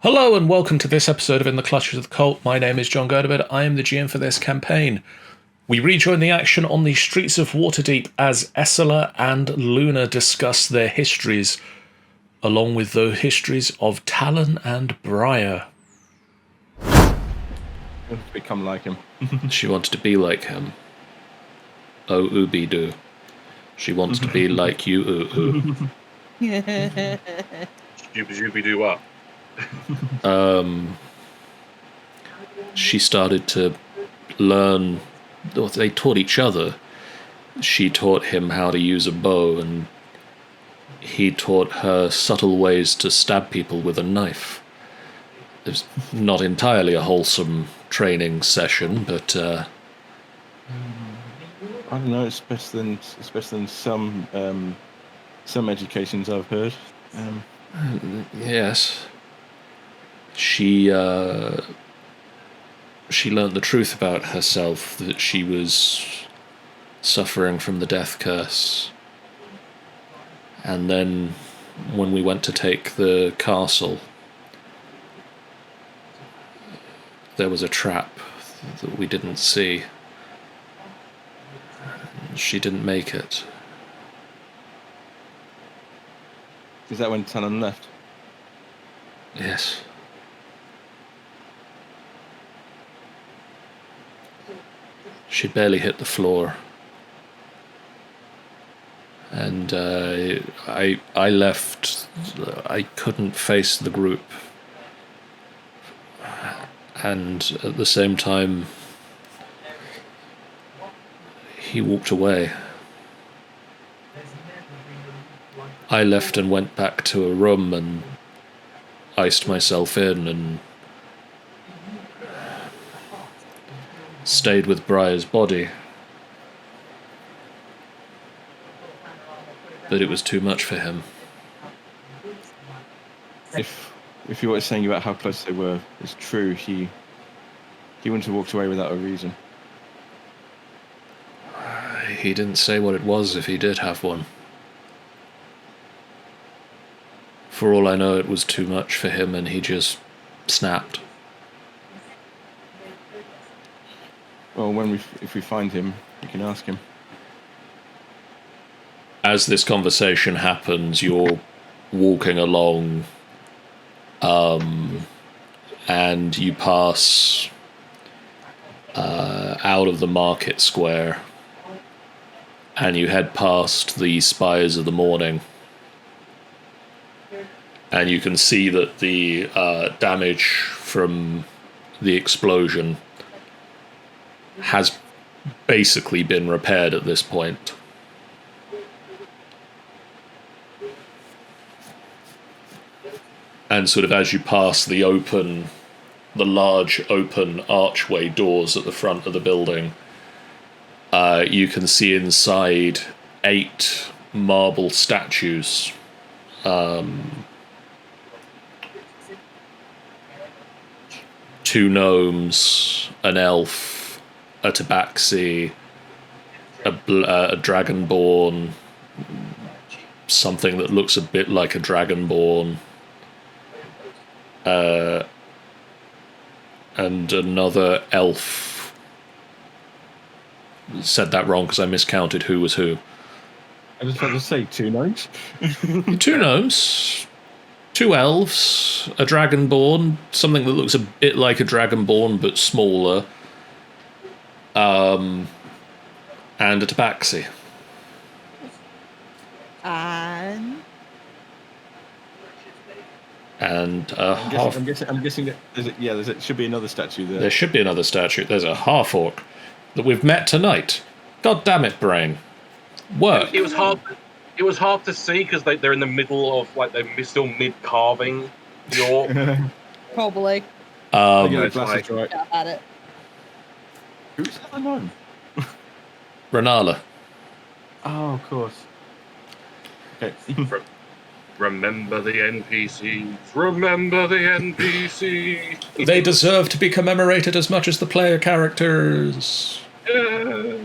Hello and welcome to this episode of In the Clutches of the Cult. My name is John Gerdebert. I am the GM for this campaign. We rejoin the action on the streets of Waterdeep as Esola and Lunar discuss their histories, along with the histories of Talon and Briar. Become like him. She wants to be like him. Oh, ooby doo. She wants to be like you, ooh. Shooby doo what? She started to learn, or they taught each other. She taught him how to use a bow, and he taught her subtle ways to stab people with a knife. It was not entirely a wholesome training session, but I don't know. It's better than some educations I've heard. Yes. She learnt the truth about herself, that she was suffering from the death curse. And then when we went to take the castle, there was a trap that we didn't see. She didn't make it. Is that when Talon left? Yes. She'd barely hit the floor. And I left. I couldn't face the group. And at the same time, he walked away. I left and went back to a room and iced myself in and stayed with Briar's body. But it was too much for him. If what you're saying about how close they were is true, he wouldn't have walked away without a reason. He didn't say what it was if he did have one. For all I know, it was too much for him and he just snapped. Well, if we find him, we can ask him. As this conversation happens, you're walking along, and you pass out of the market square, and you head past the spires of the morning, and you can see that the damage from the explosion has basically been repaired at this point. And sort of as you pass the large open archway doors at the front of the building, you can see inside 8 marble statues. 2 gnomes, an elf, a tabaxi, a dragonborn, something that looks a bit like a dragonborn, and another elf. Said that wrong because I miscounted who was who. I was about to say 2 gnomes. 2 gnomes, 2 elves, a dragonborn, something that looks a bit like a dragonborn but smaller, and a tabaxi. And I'm guessing that there should be another statue there. There should be another statue. There's a half-orc that we've met tonight. God damn it, Brain. Work. It was hard to see because they're in the middle of they're still mid carving the orc. Probably. Right. At it. Who's that unknown? Renala. Oh, of course. Okay. Remember the NPCs. Remember the NPCs. They deserve to be commemorated as much as the player characters. You,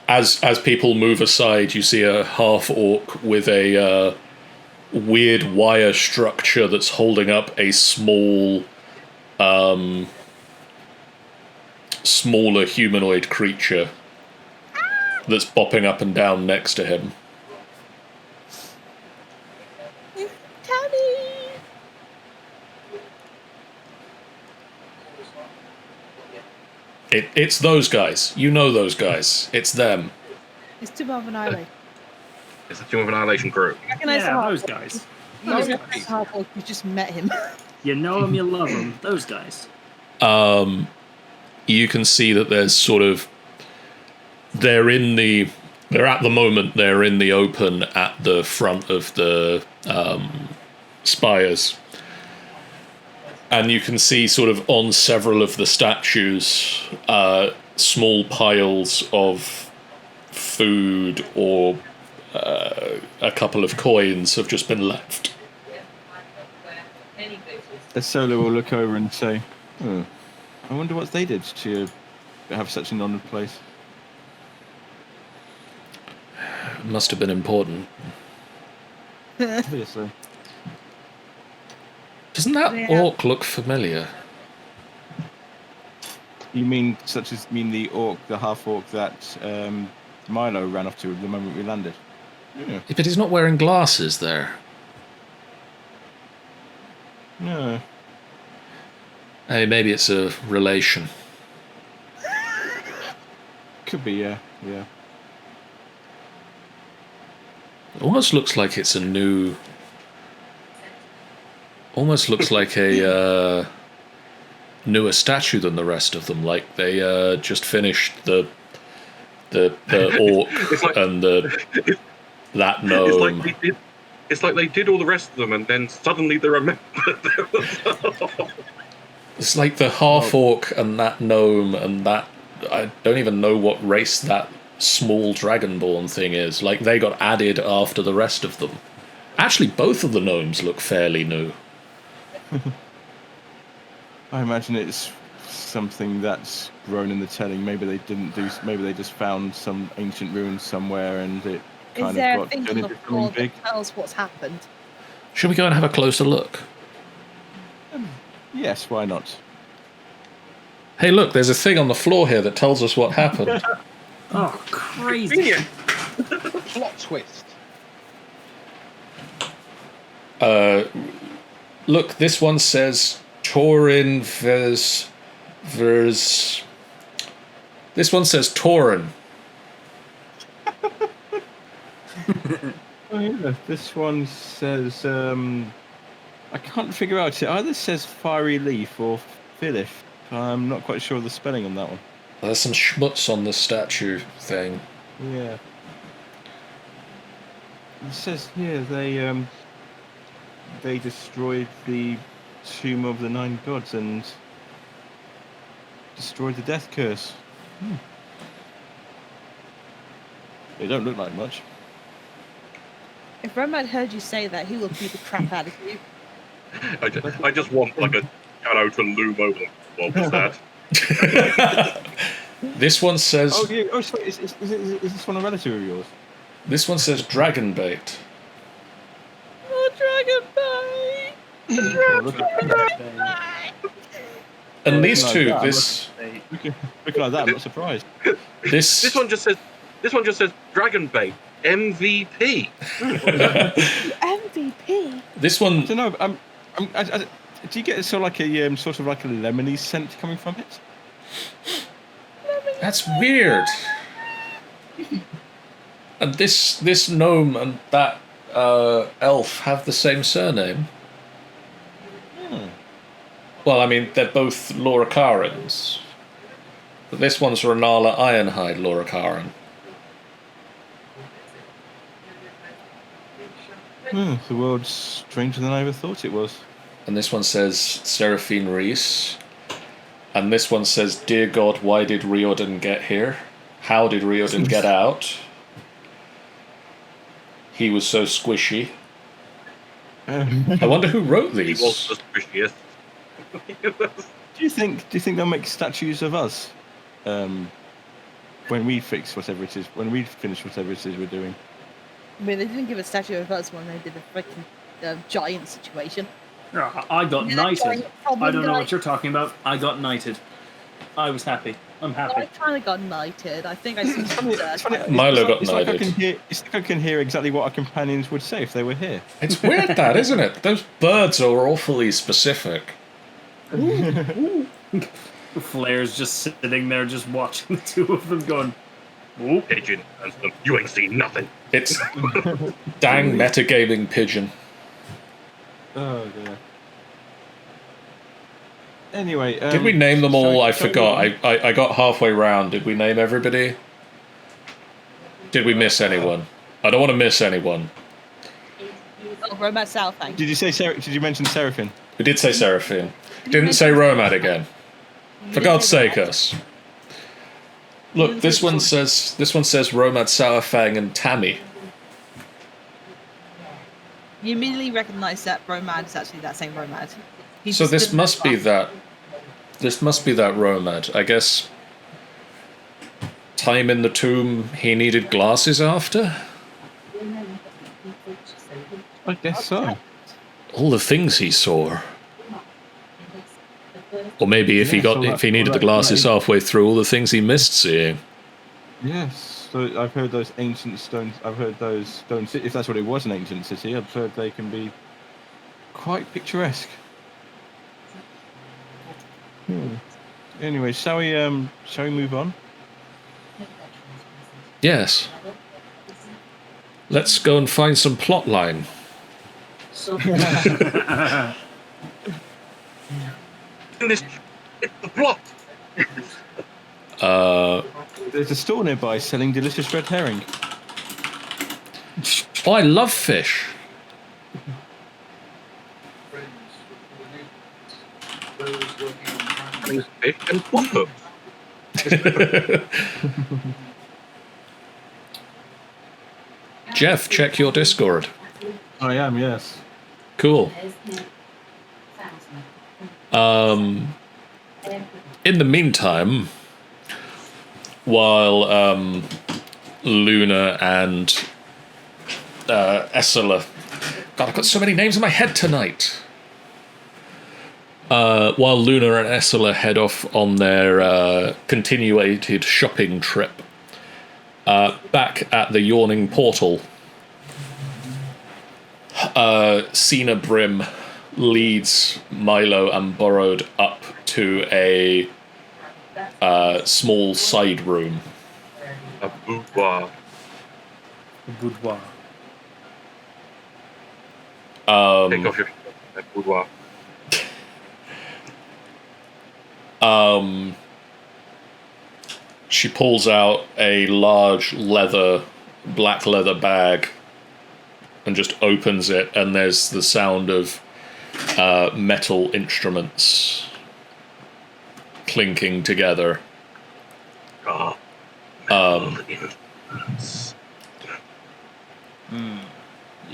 as people move aside, you see a half orc with a weird wire structure that's holding up a small, smaller humanoid creature that's bopping up and down next to him. Tony! It's those guys. You know those guys. It's them. It's Tomb of Annihilation. It's a Tomb of Annihilation crew. Recognize the Yeah, half- those guys. You Those recognize guys. the half-orc, you just met him. You know them, you love them. Those guys. You can see that there's sort of they're at the moment they're in the open at the front of the spires, and you can see sort of on several of the statues small piles of food or a couple of coins have just been left. Esola will look over and say, "Oh, I wonder what they did to have such an honoured place." It must have been important. Obviously. Doesn't that Yeah. orc look familiar? You mean the half orc that Milo ran off to the moment we landed? Yeah. But he's not wearing glasses there. No. Hey, maybe it's a relation. Could be, yeah. It almost looks like it's a new. Almost looks like a newer statue than the rest of them. Like they just finished the orc It's like- and that gnome. It's like they did all the rest of them, and then suddenly they remembered there was. It's like the half orc and that gnome and that. I don't even know what race that small dragonborn thing is. Like they got added after the rest of them. Actually, both of the gnomes look fairly new. I imagine it's something that's grown in the telling. Maybe they didn't do. Maybe they just found some ancient ruins somewhere, and it Is kind there of a got thing turned on the into floor something big. that tells what's happened? Should we go and have a closer look? Yes, why not? Hey, look, there's a thing on the floor here that tells us what happened. Oh, crazy. Convenient. Plot twist. Look, this one says Torin vers. This one says Torin. Oh yeah, this one says. I can't figure out. It either says fiery leaf or Philip. I'm not quite sure of the spelling on that one. There's some schmutz on the statue thing. Yeah. It says here they destroyed the tomb of the 9 gods and destroyed the death curse. They don't look like much. If Romad heard you say that, he will beat the crap out of you. I just want like a shadow to loom over them. What was that? This one says. Oh, yeah. Oh, sorry. Is this one a relative of yours? This one says dragon bait. Oh, Dragon Bait! And these Like two, that, this Looking like that, I'm not surprised. this This one just says Dragon Bait MVP. MVP? this one I don't know. Do you get sort of like a sort of like a lemony scent coming from it? that's weird. And this gnome and that elf have the same surname. Well, I mean, they're both Lorakarans. But this one's Renala Ironhide Lorakaran. The world's stranger than I ever thought it was. And this one says Seraphine Reese. And this one says, Dear God, why did Riordan get here? How did Riordan get out? He was so squishy. I wonder who wrote He these. was suspicious. Do you think they'll make statues of us? When we fix whatever it is, when we finish whatever it is we're doing. I mean, they didn't give a statue of us when they did the freaking giant situation. I got Yeah, knighted. giant problem I don't know guy. what you're talking about. I got knighted. I was happy. I'm happy. I kind of got knighted. I think I see It's funny, it's funny. Milo got it's like I knighted. it's like I can hear exactly what our companions would say if they were here. It's weird that, isn't it? Those birds are awfully specific. Flair's just sitting there, just watching the two of them going, whoop. Pigeon, you ain't seen nothing. It's dang metagaming pigeon. Oh dear. Anyway, Did we name them all? I shall we forgot. move on? I got halfway round. Did we name everybody? Did we miss anyone? I don't want to miss anyone. Oh, Romad Southbank. Did you say Did you mention Seraphine? We did say Seraphine. Didn't say Romad again. For God's sake, us. Look, this one says Romad, Sourfang, and Tammy. You immediately recognise that Romad is actually that same Romad. He So just this didn't must be know. that. This must be that Romad. I guess. Time in the tomb. He needed glasses after. I guess so. All the things he saw. Or maybe if he Yeah, got so if he that- needed the that- glasses that- halfway through, all the things he missed seeing. Yes. So I've heard those ancient stones. I've heard those stone cities. If that's what it was, an ancient city, I've heard they can be quite picturesque. Anyway, shall we move on? Yes. Let's go and find some plot line. It's the plot. There's a store nearby selling delicious red herring. Oh, I love fish. Fish and plot hooks. Jeff, check your Discord. I am, yes. Cool. In the meantime, while Luna and Esola, God, I've got so many names in my head tonight. While Luna and Esola head off on their continuated shopping trip, back at the yawning portal, Cena Brim leads Milo and Borrowed up to a small side room. A boudoir. Boudoir. Take off your a boudoir. She pulls out a large black leather bag and just opens it, and there's the sound of metal instruments clinking together. Ah.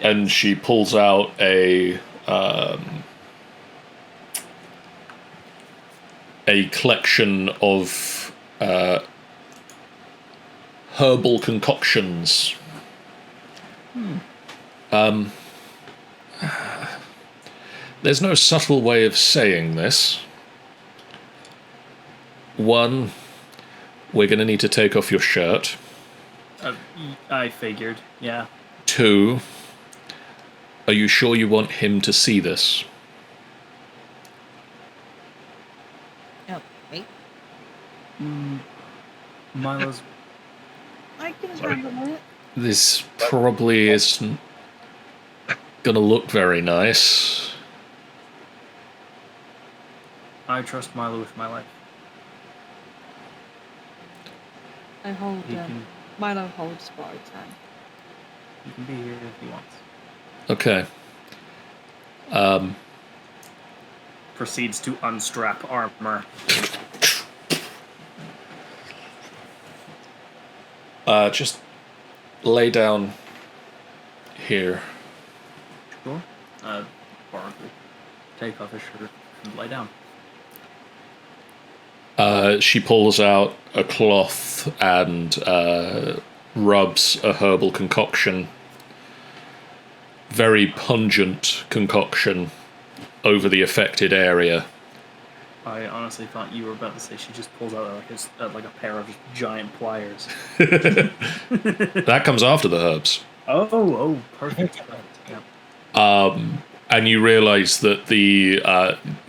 And she pulls out a collection of herbal concoctions. There's no subtle way of saying this. One, we're going to need to take off your shirt. I figured, yeah. Two, are you sure you want him to see this? Oh, wait. Milo's. I can Sorry. handle it. This probably isn't gonna look very nice. I trust Milo with my life. I hold. He can, Milo holds Borrowed's hand. he can be here if he wants. Okay. Proceeds to unstrap armor. Just lay down here. Sure. Bard will take off his shirt and lay down. She pulls out a cloth and rubs a herbal concoction very pungent concoction over the affected area. I honestly thought you were about to say she just pulls out like a pair of giant pliers. That comes after the herbs. Oh, perfect. Yeah. And you realize that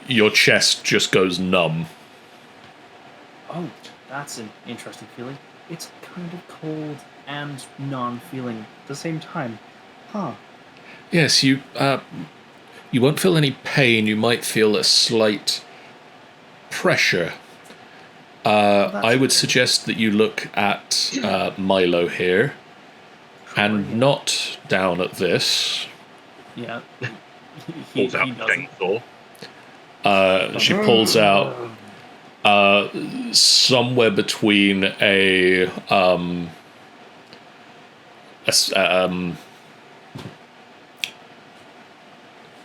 your chest just goes numb. Oh, that's an interesting feeling. It's kind of cold and non-feeling at the same time. Huh. Yes, you won't feel any pain. You might feel a slight pressure. I would suggest that you look at Milo here, and not down at this. Yeah. Pulls out he the doesn't. chainsaw. She pulls out somewhere between a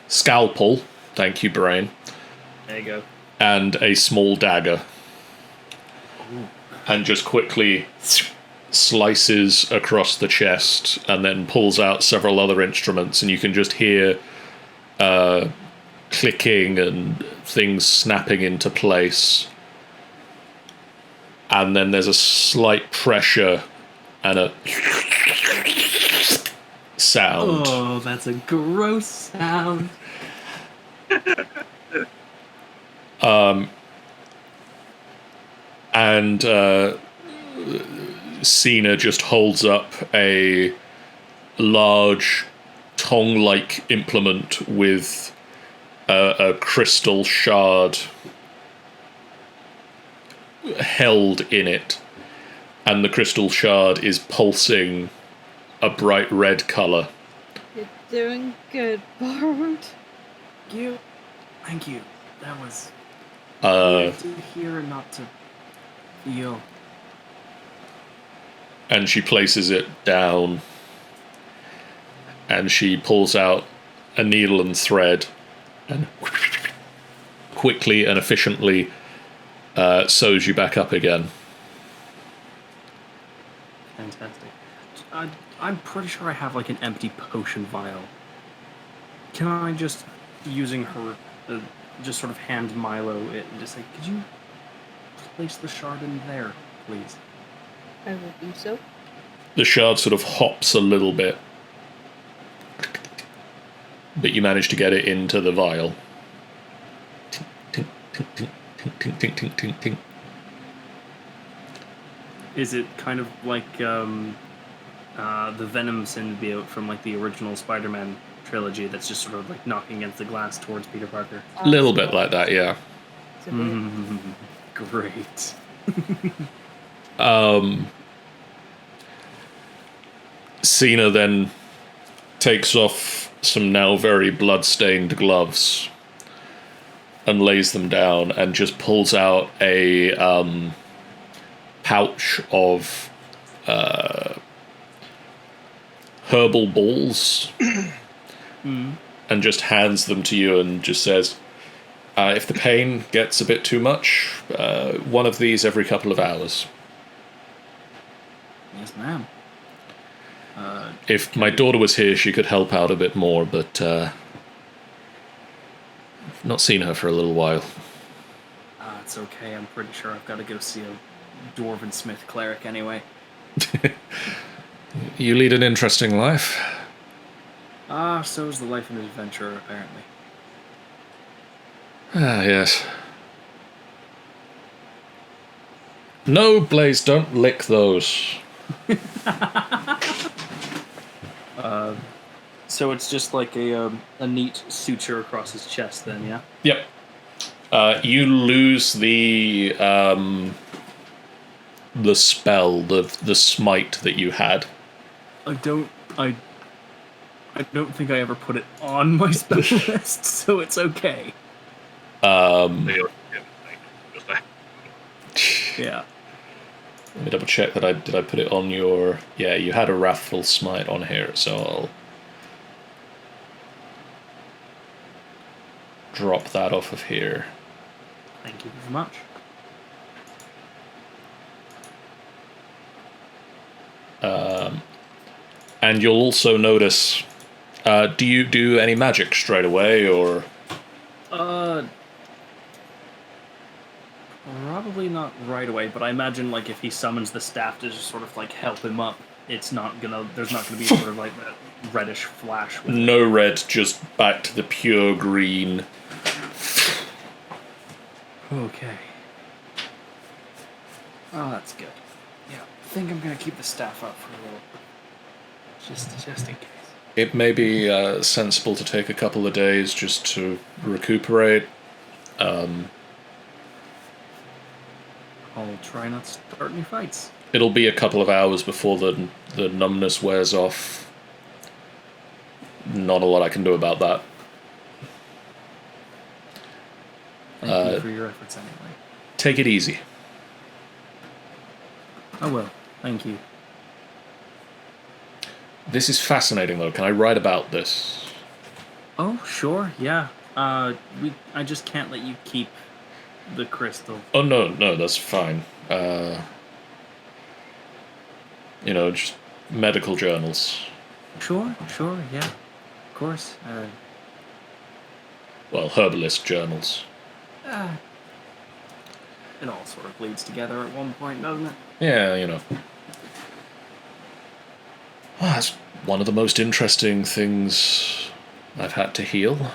scalpel, thank you, Brain, There you go. and a small dagger, and just quickly slices across the chest, and then pulls out several other instruments, and you can just hear clicking and things snapping into place. And then there's a slight pressure and a sound. Oh, that's a gross sound. And Cena just holds up a large tongue-like implement with a crystal shard held in it, and the crystal shard is pulsing a bright red color. You're doing good, Borrowed. Thank you. That was Uh, to hear and not to feel. and she places it down, and she pulls out a needle and thread, and quickly and efficiently sews you back up again. Fantastic. I'm pretty sure I have like an empty potion vial. Can I just, using her, just sort of hand Milo it and just say, could you place the shard in there, please? I will do so. The shard sort of hops a little bit, but you manage to get it into the vial. Tink, tink, tink, tink, tink, tink, tink, tink, tink. Is it kind of like the Venom symbiote from like the original Spider-Man trilogy that's just sort of like knocking against the glass towards Peter Parker? A little bit like that, yeah. It's a bit- Great. Cena then takes off some now very blood-stained gloves and lays them down and just pulls out a pouch of herbal balls and just hands them to you and just says, if the pain gets a bit too much, one of these every couple of hours. Yes, ma'am. If my daughter was here, she could help out a bit more, but I've not seen her for a little while. It's okay. I'm pretty sure I've got to go see a Dwarven Smith cleric anyway. You lead an interesting life. So is the life of an adventurer, apparently. Ah, yes. No, Blaze, don't lick those. So it's just like a neat suture across his chest, then, yeah. Yep. You lose the spell, the smite that you had. I don't think I ever put it on my spell list, so it's okay. Just that. Yeah. Let me double check that did I put it on your... Yeah, you had a Wrathful Smite on here, so I'll drop that off of here. Thank you very much. And you'll also notice Do you do any magic straight away, or? Probably not right away, but I imagine like if he summons the staff to just sort of like help him up, there's not gonna be sort of like that reddish flash. With No red, just back to the pure green. Okay. Oh, that's good. Yeah, I think I'm gonna keep the staff up for a little, just in case. It may be sensible to take a couple of days just to recuperate. I'll try not to start any fights. It'll be a couple of hours before the numbness wears off. Not a lot I can do about that. Thank you for your efforts anyway. Take it easy. I will. Thank you. This is fascinating, though. Can I write about this? Oh, sure, yeah. I just can't let you keep the crystal. Oh, no, that's fine. Just medical journals. Sure, yeah. Of course. Well, herbalist journals. It all sort of bleeds together at one point, doesn't it? Yeah, That's one of the most interesting things I've had to heal.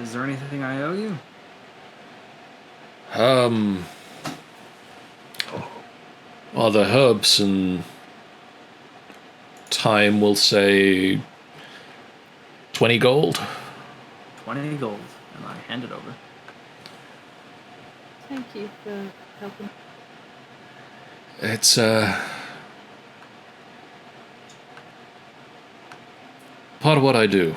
Is there anything I owe you? Well, the herbs and time will say 20 gold. 20 gold, and I hand it over. Thank you for helping. It's, part of what I do.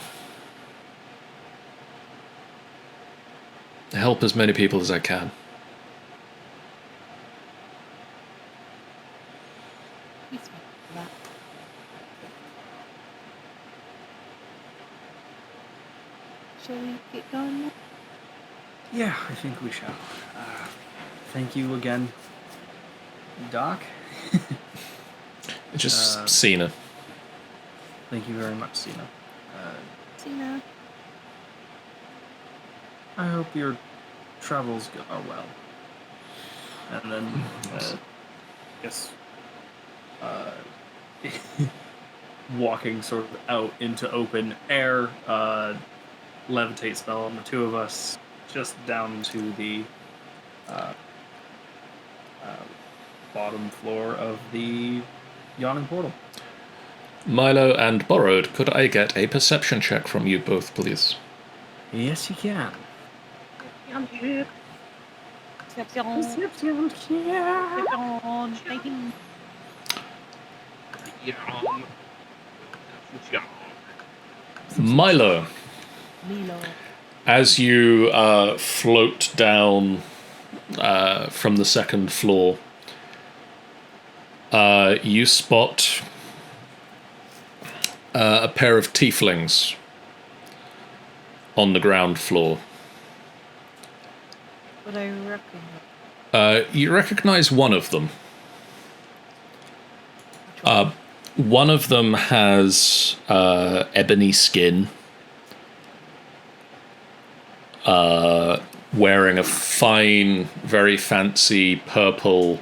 Help as many people as I can. Please make that. Shall we get going now? Yeah, I think we shall. Thank you again, Doc. Just Cena. Thank you very much, Sina. See you now. I hope your travels are well. And then, walking sort of out into open air, levitate spell on the two of us, just down to the bottom floor of the yawning portal. Milo and Borrowed, could I get a perception check from you both, please? Yes, you can. Perception. Thinking. Milo, Milo. as you float down from the second floor, you spot a pair of tieflings on the ground floor. Would I recognize? You recognize one of them. One of them has ebony skin, wearing a fine, very fancy purple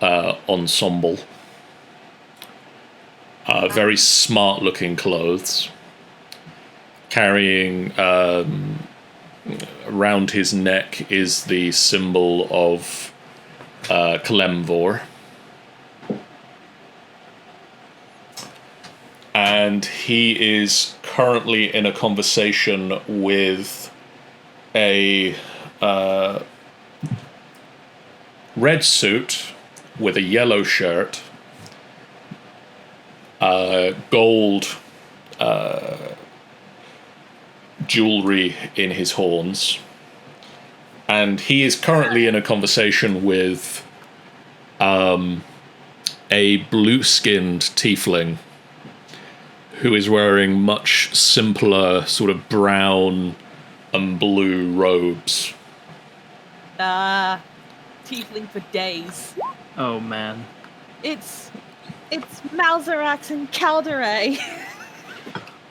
ensemble. Very smart-looking clothes. Carrying around his neck is the symbol of Kalemvor. And he is currently in a conversation with a red suit with a yellow shirt, gold jewelry in his horns, and he is currently in a conversation with a blue-skinned tiefling who is wearing much simpler sort of brown and blue robes. Tiefling for days. Oh man. It's Malzerax and Calderay.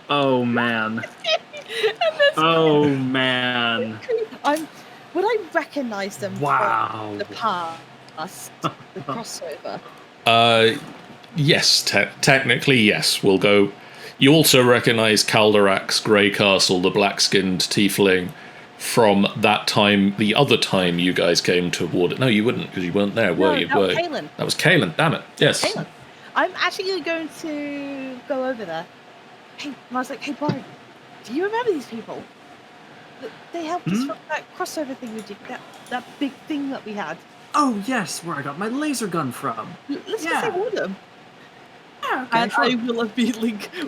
Oh man. And there's Oh man. would I recognise them Wow. from the past? The crossover. Yes, technically, yes. We'll go. You also recognise Calderak's Grey Castle, the black-skinned tiefling, from that time, the other time you guys came to Water. No, you wouldn't, because you weren't there, were you? That was Talon. That was Talon, damn it. Yes. Talon. I'm actually going to go over there. Hey, and I was like, hey, Brian, do you remember these people? They helped us from that crossover thing we did, that big thing that we had. Oh yes, where I got my laser gun from. Let's go say one of them. Yeah, okay, And sure.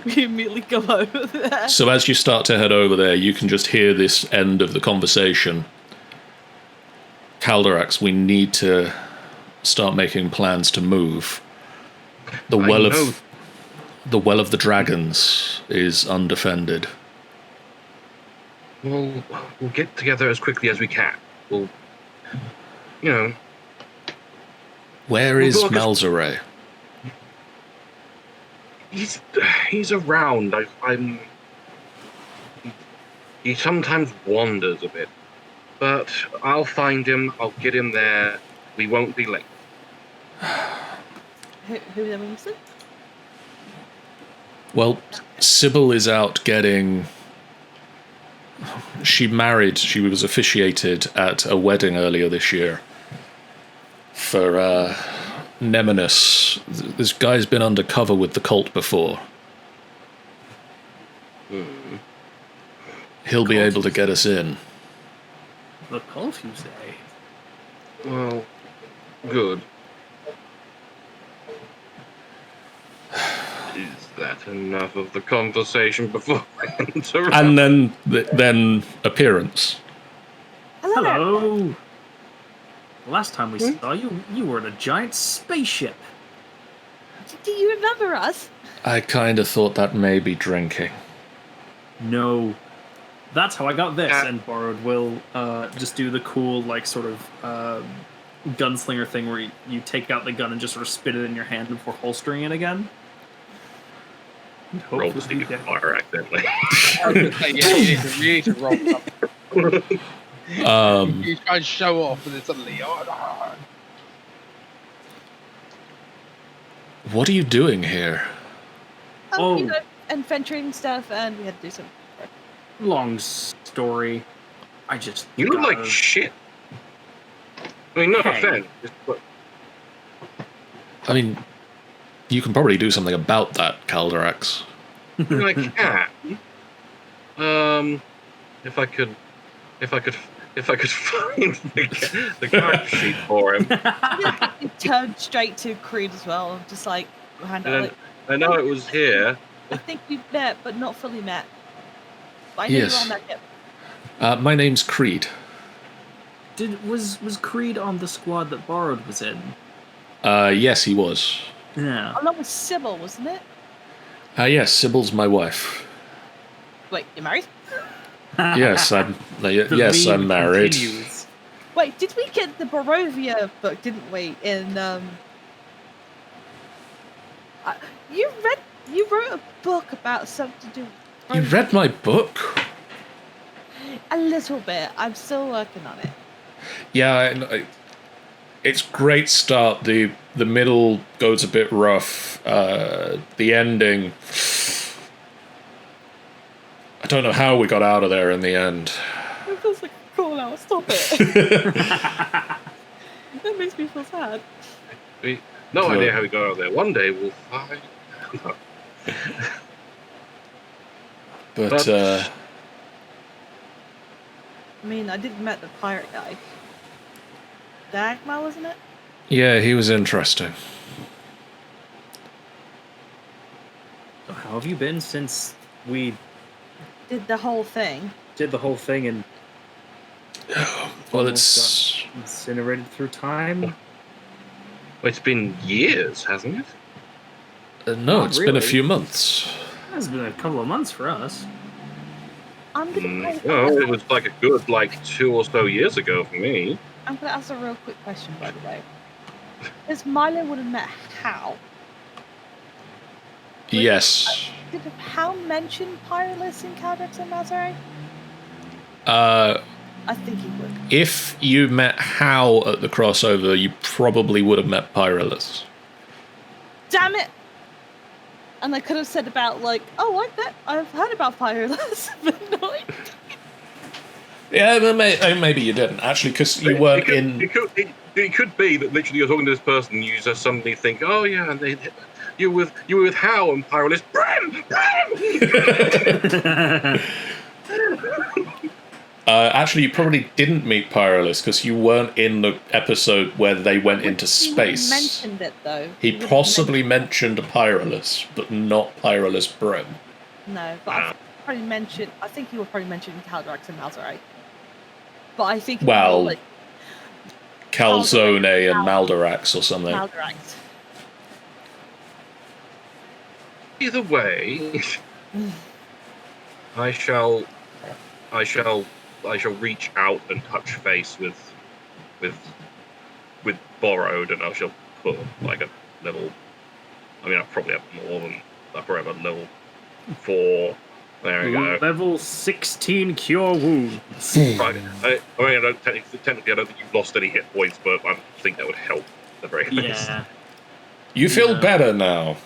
we immediately go over there. So as you start to head over there, you can just hear this end of the conversation. Calderax, we need to start making plans to move. The well of the dragons is undefended. We'll get together as quickly as we can. We'll, you know. Where is Malzare? He's around. He sometimes wanders a bit, but I'll find him. I'll get him there. We won't be late. Who are we missing? Well, Sybil is out getting... She was officiated at a wedding earlier this year for Nemesis. This guy's been undercover with the cult before. He'll be able to get us in. The cult, you say? Well, good. Is that enough of the conversation before I enter? And then appearance. Hello. Last time we saw you, you were in a giant spaceship. Do you remember us? I kind of thought that may be drinking. No. That's how I got this. And Borrowed will just do the cool, like, sort of gunslinger thing where you take out the gun and just sort of spit it in your hand before holstering it again. Roll to see fire accidentally. You need to roll something. You try and show off and then suddenly... What are you doing here? Oh. You know, adventuring stuff, and we had to do some work. Long story. I just... You look like shit. I mean, no offense. I mean, you can probably do something about that, Calderax. I can. If I could find the character sheet for him. He turned straight to Creed as well, just like hand out. Like, I know it was here. I think we've met, but not fully met. But I know Yes. you're on that ship. My name's Creed. Was Creed on the squad that Borrowed was in? Yes, he was. Yeah. Along with Sybil, wasn't it? Yes, Sybil's my wife. Wait, you're married? Yes, I'm married. Continues. Wait, did we get the Barovia book, didn't we? In you wrote a book about something to do with You read my book? a little bit. I'm still working on it. Yeah, it's great start. The middle goes a bit rough. The ending... I don't know how we got out of there in the end. It feels like a call out. Stop it. That makes me feel sad. No idea how we got out there. One day we'll find. But I mean, I did met the pirate guy. Dagmar, wasn't it? yeah, he was interesting. So how have you been since we Did the whole thing. did the whole thing and Well, it's... got incinerated through time? Well, it's been years, hasn't it? no, Not it's been a really. few months. It's been a couple of months for us. I'm gonna. Well, it was like a good 2 or so years ago for me. I'm gonna ask a real quick question, by the way. Because Milo would have met Hal. Yes. Did Hal mention Pyrolus in Caldex and Malzare? I think he would. If you met Hal at the crossover, you probably would have met Pyrolus. Damn it! And I could have said about like, oh, I've heard about Pyrolus, but no. Yeah, but maybe you didn't actually, because you weren't in. It could be that literally you're talking to this person, and you just suddenly think, oh yeah, and you were with Hal and Pyrolus. Bram! Actually, you probably didn't meet Pyrolus because you weren't in the episode where they went into space. He mentioned it though. He possibly mentioned Pyrolus, but not Pyrolus Brim. No, but I think he would probably mention Caldrax and Malzare. But I think Calzone and Maldarax or something. Maldarax. Either way, I shall reach out and touch face with Borrowed, and I shall put like a level. I mean, I probably have more than I probably have a level 4. There we go. Level 16 cure wounds. Right. I don't technically I don't think you've lost any hit points, but I think that would help at the very least. Yeah. You feel better now.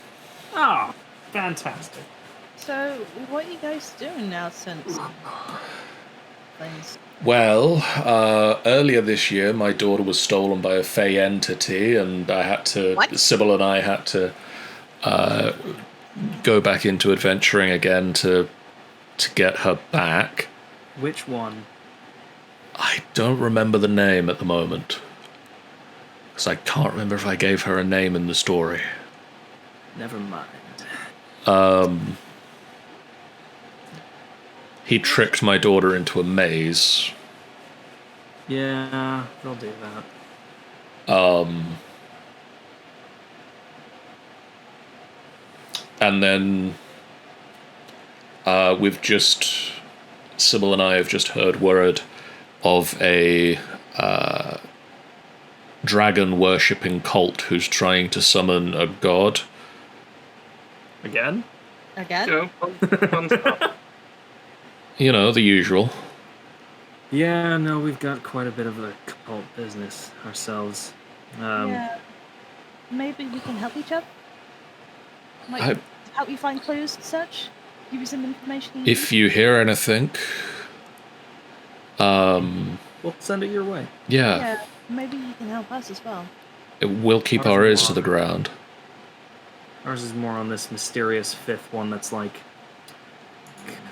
Oh, fantastic. So, what are you guys doing now since things? Well, earlier this year, my daughter was stolen by a Fey entity, and Sybil and I had to go back into adventuring again to get her back. Which one? I don't remember the name at the moment, because I can't remember if I gave her a name in the story. Never mind. He tricked my daughter into a maze. Yeah, they'll do that. And then Sybil and I have just heard word of a dragon-worshipping cult who's trying to summon a god. Again? Again? Fun stuff. You know, the usual. Yeah, no, we've got quite a bit of a cult business ourselves. Yeah. Maybe we can help each other? Help you find clues and such? Give you some information? If you hear anything, we'll send it your way. Yeah, maybe you can help us as well. We'll keep our ears to the ground. Ours is more on this mysterious fifth one that's like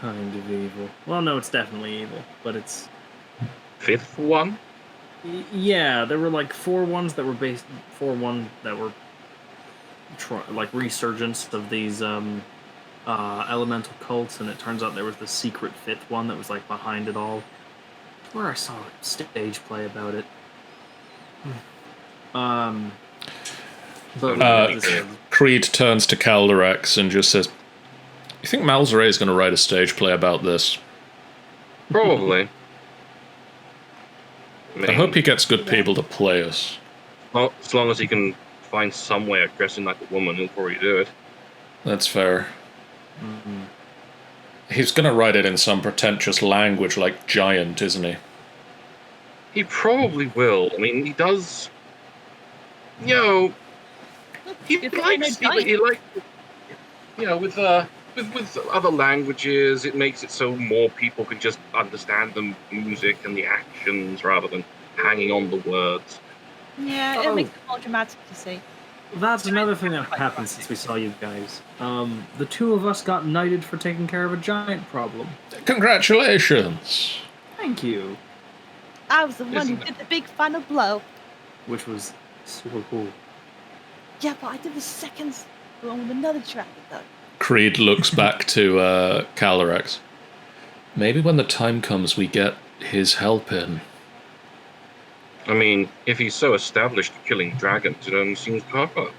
kind of evil. Well, no, it's definitely evil, but it's... Fifth one? Yeah, there were like 4 ones that were based... 4-1 that were like resurgence of these elemental cults, and it turns out there was the secret 5th one that was like behind it all. Where I saw a stage play about it. Creed turns to Calderex and just says, "You think Malzare is going to write a stage play about this?" Probably. I hope he gets good people to play us. Well, as long as he can find some way of dressing like a woman, he'll probably do it. That's fair. Mm-hmm. He's going to write it in some pretentious language like giant, isn't he? He probably will. I mean, he does... You know... He likes... You know, with other languages, it makes it so more people can just understand the music and the actions rather than hanging on the words. Yeah, it makes it more dramatic to see. That's another thing that happened since we saw you guys. The 2 of us got knighted for taking care of a giant problem. Congratulations! Thank you. I was the one who did the big final blow. Which was super cool. Yeah, but I did the second one with another dragon, though. Creed looks back to Calderex. Maybe when the time comes we get his help in. I mean, if he's so established at killing dragons, it only seems proper.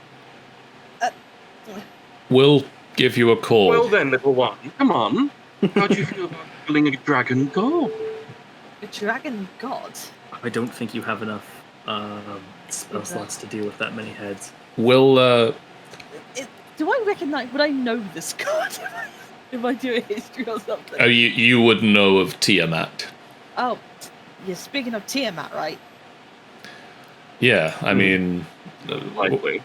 We'll give you a call. Well then, little one, come on. How do you feel about killing a dragon god? A dragon god? I don't think you have enough spell slots to deal with that many heads. We'll Do I recognize? Would I know this card if I do a history or something? Oh, you would know of Tiamat. Oh, you're speaking of Tiamat, right? Yeah, I mean, Likely.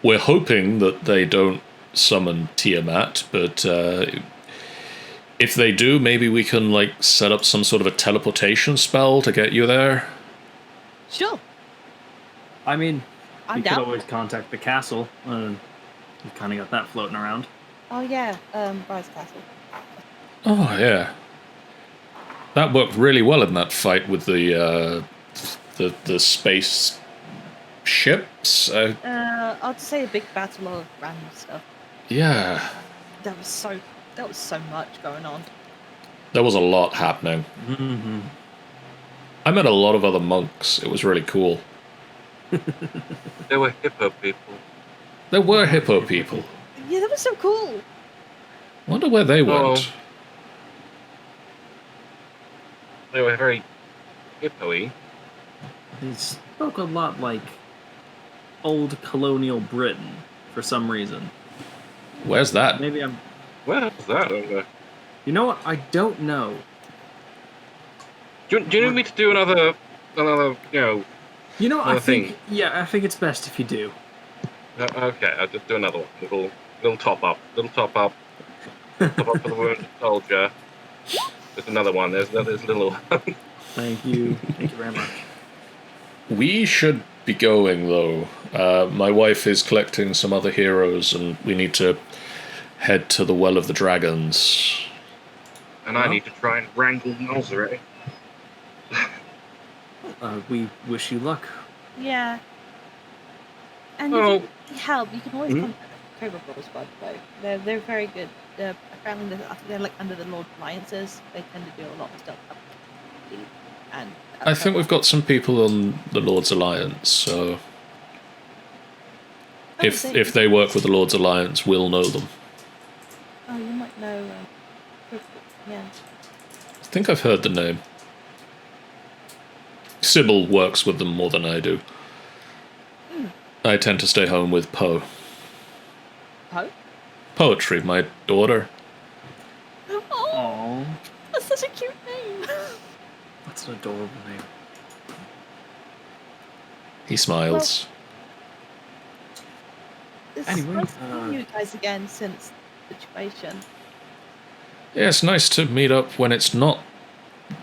we're hoping that they don't summon Tiamat, but if they do, maybe we can like set up some sort of a teleportation spell to get you there. Sure. I mean, I'm you down. could always contact the castle. You kind of got that floating around. Oh yeah, Briar's Castle. Oh yeah, that worked really well in that fight with the space ships. I'll just say a big battle of random stuff. Yeah, That was so much going on. there was a lot happening. Mm-hmm. I met a lot of other monks. It was really cool. They were hippo people. There were hippo people. Yeah, that was so cool. Wonder where they went. They were very hippo-y. They spoke a lot like old colonial Britain for some reason. Where's that? Maybe I'm. Where was that over? You know what? I don't know. Do you need me to do another, You know, I Another think. thing. Yeah, I think it's best if you do. Okay, I'll just do another one. Little top up. Top up for the wounded soldier. There's another one. There's little. Thank you. Thank you very much. We should be going, though. My wife is collecting some other heroes, and we need to head to the Well of the Dragons. And I need to try and wrangle Malzere. We wish you luck. Yeah. And Oh. if you need help, you can always Hmm? contact the Cobra Brothers, by the way. They're very good. Apparently, they're like under the Lord Alliances. They tend to do a lot of stuff. And I think we've got some people on the Lord's Alliance, so if they work with the Lord's Alliance, we'll know them. Oh, you might know. Yeah. I think I've heard the name. Sybil works with them more than I do. I tend to stay home with Poe. Poe? Poetry, my daughter. Oh, Aww. that's such a cute name. That's an adorable name. He smiles. It's Anyway, nice to meet you guys again since the situation. Yeah, it's nice to meet up when it's not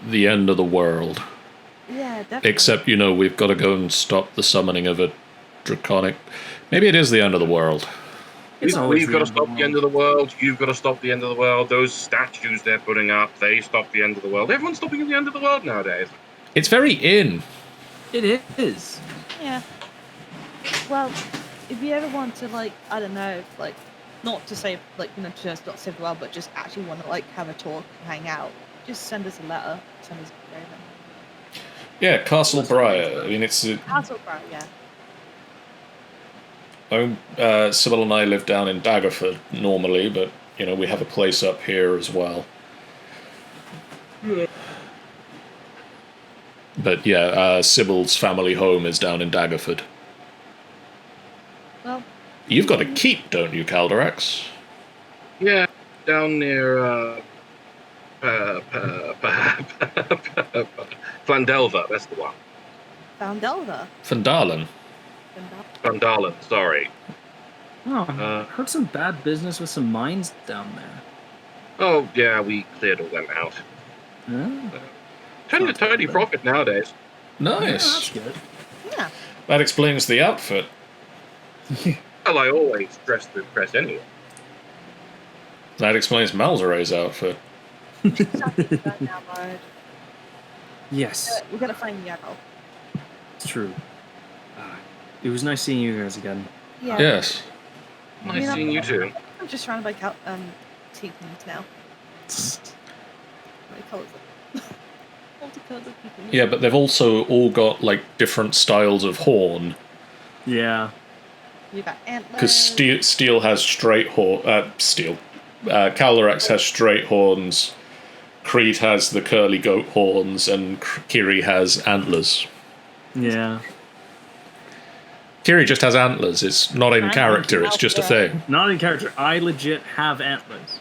the end of the world. Yeah, definitely. Except, we've got to go and stop the summoning of a draconic... Maybe it is the end of the world. It's always We've got to stop the end of the world. You've got to stop the end of the world. Those statues they're putting up, they stop the end of the world. Everyone's stopping at the end of the world nowadays. It's very in. It is. Yeah. Well, if you ever want to, I don't know, not to say, just not save the world, but just actually want to, have a talk and hang out, just send us a letter. Send us a favor. Yeah, Castle Briar. I mean, it's... Castle Briar, yeah. Sybil and I live down in Daggerford normally, but, we have a place up here as well. Yeah. But, yeah, Sybil's family home is down in Daggerford. Well, You've got a keep, don't you, Calderax? Yeah, down near Flandelva, that's the one. Foundelva. Fandalen. Fandalen, sorry. Oh, I heard some bad business with some mines down there. Oh, yeah, we cleared all them out. Oh. Turning a tiny profit nowadays. Yeah, Nice. that's good. Yeah. That explains the outfit. Well, I always dress to impress anyone. That explains Malzere's outfit. Right now, Bard. Yes, We gotta find Yarrow. it's true. It was nice seeing you guys again. Yeah. Yes. Nice Yeah. seeing you too. I'm just surrounded by tieflings now. What colours multicolours of tieflings. Yeah, but they've also all got, different styles of horn. Yeah. You got antlers. Because Steel has straight horn... Calderax has straight horns. Creed has the curly goat horns, and Kiri has antlers. Yeah. Kiri just has antlers. It's not in I'm character. It's just a thing. Not in character. I legit have antlers.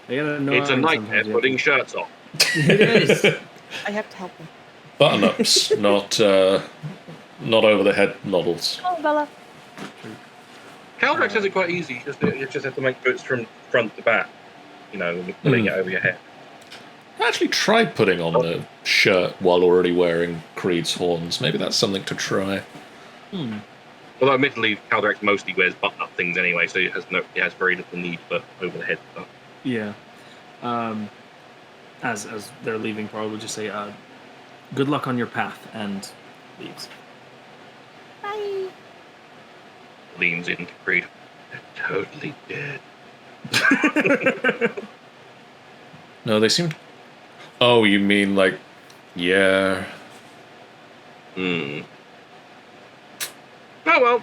I gotta know It's a nightmare putting shirts on. It is. I have to help him. Button-ups, not over-the-head models. Oh, Bella. Calrex has it quite easy. You just have to make sure it's from front to back. You know, pulling it over your head. I actually tried putting on the shirt while already wearing Creed's horns. Maybe that's something to try. Although, admittedly, Calrex mostly wears button-up things anyway, so it has very little need for over-the-head stuff. Yeah. As they're leaving, Paul will just say, good luck on your path, and leaves. Bye. Leans into Creed. They're totally dead. No, they seemed... Oh, you mean like... Yeah... Oh well.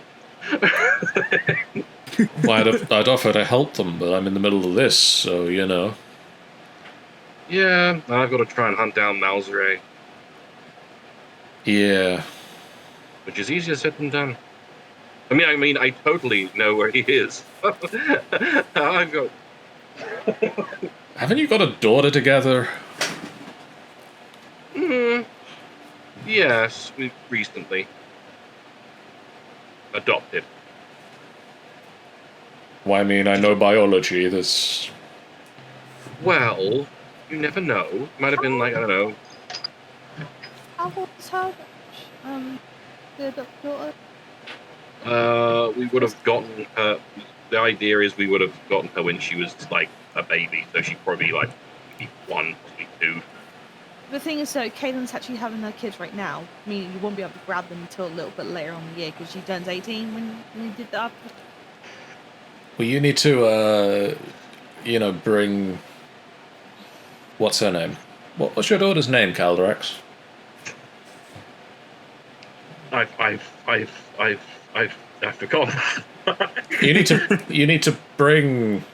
Well, I'd offer to help them, but I'm in the middle of this, so, you know. Yeah, I've got to try and hunt down Malzere, Yeah. which is easier said than done. I mean, I totally know where he is. I've got... Haven't you got a daughter together? Yes, we recently adopted. Well, I mean, I know biology, there's... Well, you never know. Might have been like, I don't know. How old is her? The daughter? We would have gotten her. The idea is we would have gotten her when she was like a baby, so she'd probably like maybe 1, possibly 2. The thing is, though, Caitlin's actually having her kids right now, meaning you won't be able to grab them until a little bit later on in the year because she turns 18 when you did that. Well, you need to, you know, bring... What's her name? What's your daughter's name, Caldrax? I've forgotten. You need to bring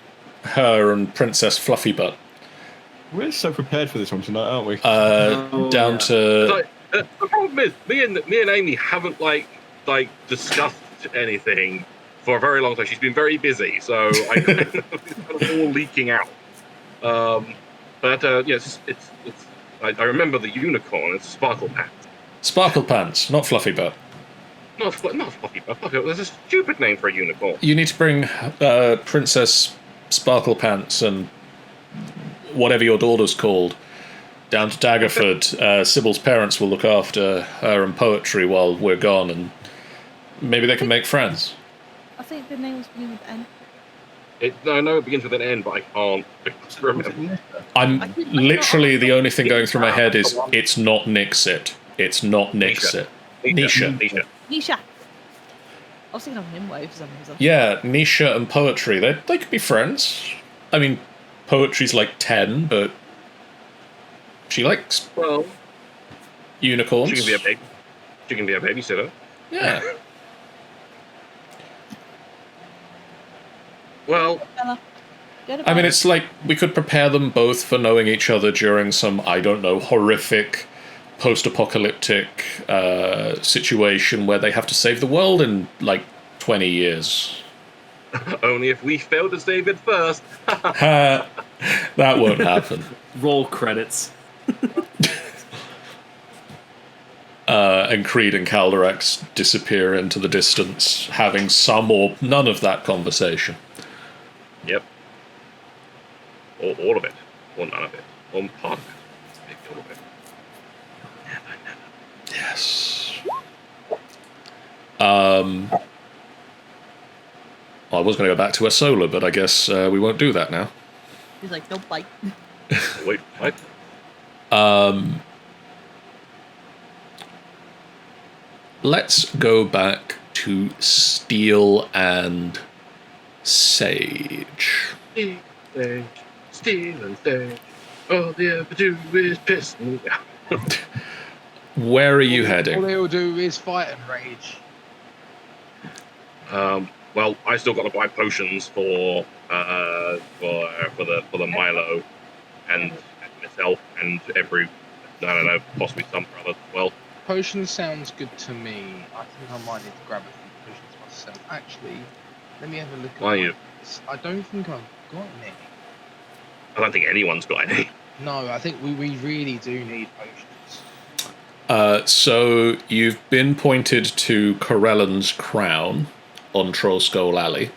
her and Princess Fluffybutt We're so prepared for this one tonight, aren't we? down to... The problem is, me and Amy haven't like discussed anything for a very long time. She's been very busy, so it's kind of all leaking out. But yes, it's I remember the unicorn. It's Sparkle Pants. Sparkle Pants, not Fluffybutt. Not Fluffy, but Fluffy. There's a stupid name for a unicorn. You need to bring Princess Sparkle Pants and whatever your daughter's called down to Daggerford. Sybil's parents will look after her and poetry while we're gone, and maybe they can make friends. I think the name was beginning with N. I know it begins with an N, but I can't remember. I'm literally the only thing going through my head is it's not Nixit. It's not Nixit. Nisha. Nisha. I was thinking of Nimue for some reason. Yeah, Nisha and poetry. They could be friends. I mean, poetry's like 10, but she likes unicorns. She can be a babysitter. Yeah. Well, I mean, it's like we could prepare them both for knowing each other during some, I don't know, horrific post-apocalyptic situation where they have to save the world in like 20 years. only if we fail to save it first. That won't happen. Roll credits. And Creed and Caldrax disappear into the distance, having some or none of that conversation. Yep. Or all of it. Or none of it. Or part of it. Maybe all of it. Never. Yes. I was going to go back to Esola, but I guess we won't do that now. He's like, don't bite. Wait, what? Let's go back to Steel and Sage. Steel and Sage. All they ever do is piss me off. Where are you All heading? they all do is fight and rage. Well, I still got to buy potions for the Milo, and myself, and every, I don't know, possibly some for others as well. Potion sounds good to me. I think I might need to grab it from So actually, let me have a look. Why you? I don't think I've got any. I don't think anyone's got any. No, I think we really do need potions. So you've been pointed to Corellan's crown on Trollskull Alley,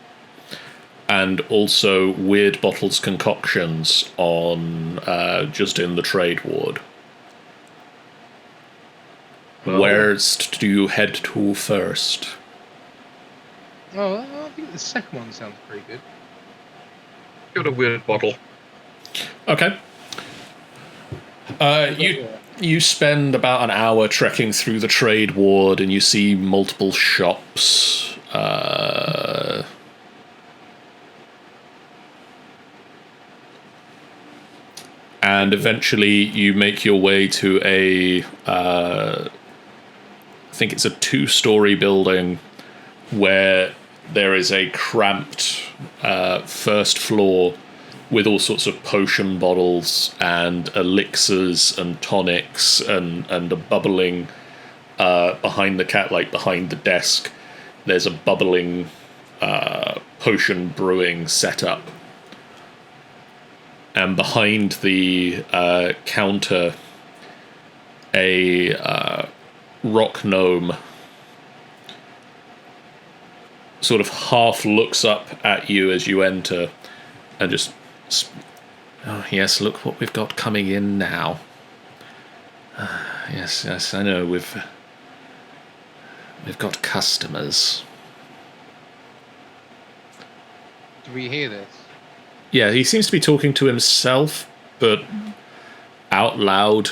and also Weird Bottles concoctions on just in the trade ward. Well, Where do you head to first? Oh, I think the second one sounds pretty good. got a weird bottle. Okay. You spend about an hour trekking through the trade ward, and you see multiple shops. And eventually you make your way to I think it's a 2-story building where there is a cramped first floor with all sorts of potion bottles and elixirs and tonics and a bubbling behind the desk. There's a bubbling potion brewing setup. And behind the counter, a rock gnome sort of half looks up at you as you enter and just, oh yes, look what we've got coming in now. Yes, I know, we've got customers. Do we hear this? Yeah, he seems to be talking to himself, but out loud.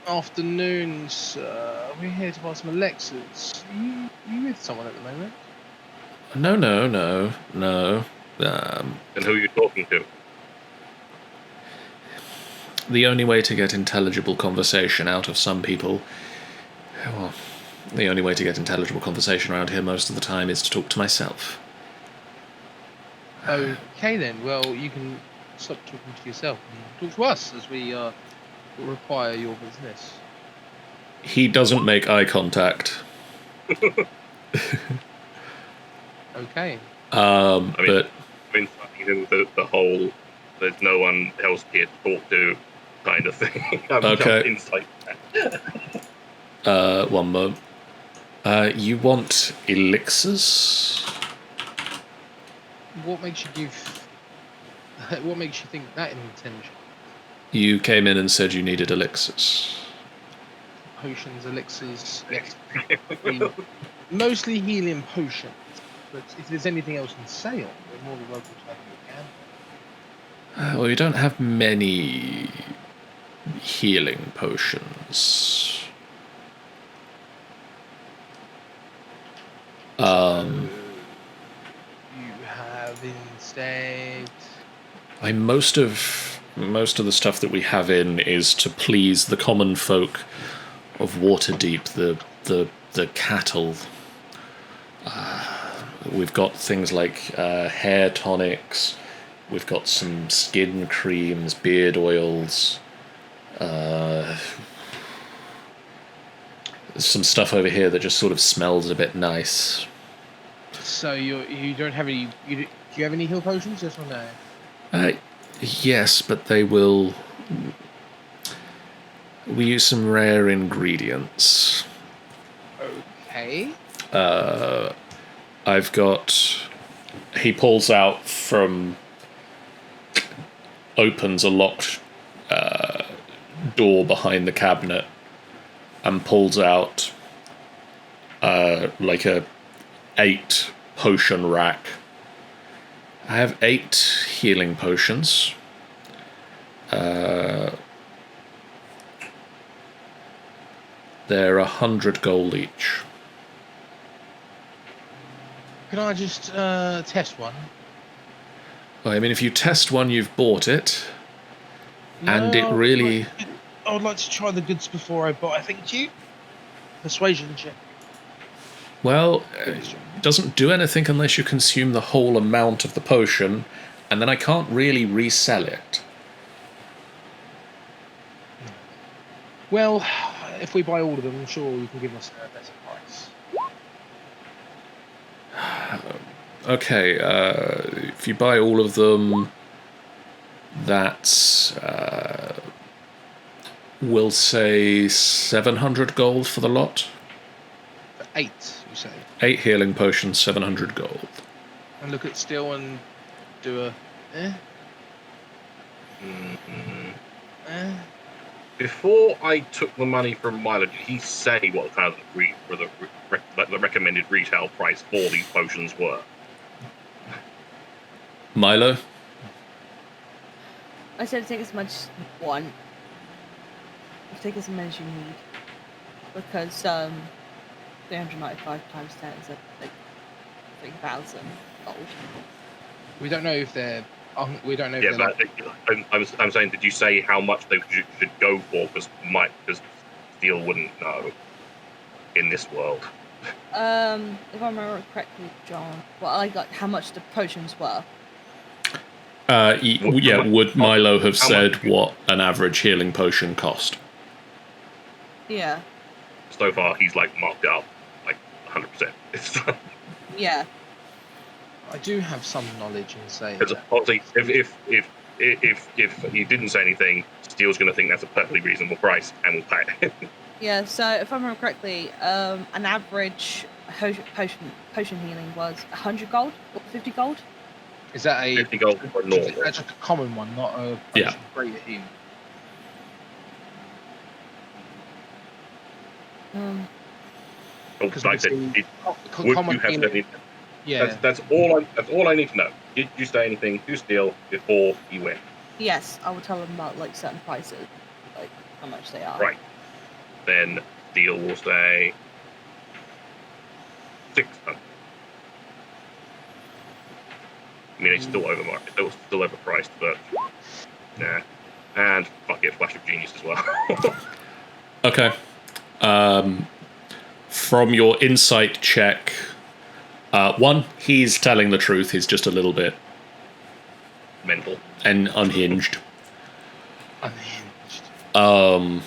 Afternoon, sir. We're here to buy some elixirs. Are you with someone at the moment? No. And who are you talking to? The only way to get intelligible conversation out of some people, well, the only way to get intelligible conversation around here most of the time is to talk to myself. Okay then, well, you can stop talking to yourself and talk to us as we require your business. He doesn't make eye contact. Okay. But the whole there's no one else here to talk to kind of thing. Okay. Insight. One moment. You want elixirs? What makes you think that intention? You came in and said you needed elixirs. Potions, elixirs, yes. Mostly healing potions. But if there's anything else on sale, we're more than welcome to have a look at. Well, you don't have many healing potions. You have instead. Most of the stuff that we have in is to please the common folk of Waterdeep, the cattle. We've got things like hair tonics. We've got some skin creams, beard oils. Some stuff over here that just sort of smells a bit nice. So you don't have any? Do you have any heal potions? Yes or no? Yes, but they will. We use some rare ingredients. Okay. I've got. He pulls out from. Opens a locked door behind the cabinet and pulls out like a 8 potion rack. I have 8 healing potions. They're 100 gold each. Can I just test one? Well, I mean, if you test one, you've bought it. And it No, really... I would like to try the goods before I buy. Thank you. Persuasion check. Well, it doesn't do anything unless you consume the whole amount of the potion, and then I can't really resell it. Well, if we buy all of them, I'm sure you can give us a better price. Okay, if you buy all of them, that's, we'll say 700 gold for the lot. For 8, you say? 8 healing potions, 700 gold. And look at Steel and do a... Before I took the money from Milo, did he say what kind of the recommended retail price for these potions were? Milo? I said take as much as you want. Take as many as you need. Because 395 times 10 is like 3,000 gold. We don't know if they're... we don't know if Yeah, they're... but I'm saying, did you say how much they should go for? Because Steel wouldn't know in this world. If I remember correctly, John, well, I got how much the potions were. Would Milo have said what an average healing potion cost? Yeah. So far, he's like marked it up like 100%. Yeah. I do have some knowledge in saying Because that. obviously, if he didn't say anything, Steel's going to think that's a perfectly reasonable price and will pay it. Yeah. So if I remember correctly, an average potion healing was 100 gold or 50 gold. Is that a 50 gold for a normal? That's just a common one, not a Yeah. greater heal. Like I said, would common you have healing- said anything? Yeah. That's all I need to know. Did you say anything to Steel before he went? Yes, I will tell them about like certain prices, like how much they are. Right. Then Steel will say 600. I mean, it's still overmarket, still overpriced, but nah. And fuck it, Flash of Genius as well. Okay. From your insight check, one, he's telling the truth. He's just a little bit Mental. and unhinged. Unhinged.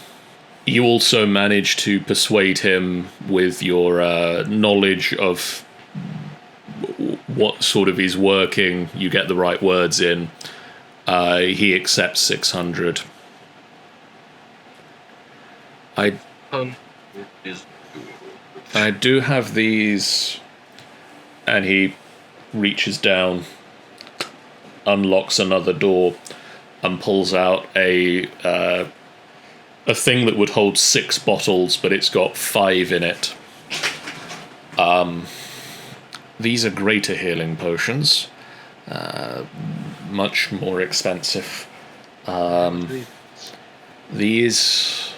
You also manage to persuade him with your knowledge of what sort of is working. You get the right words in. He accepts 600. I do have these, and he reaches down, unlocks another door, and pulls out a thing that would hold 6 bottles, but it's got 5 in it. These are greater healing potions, much more expensive. These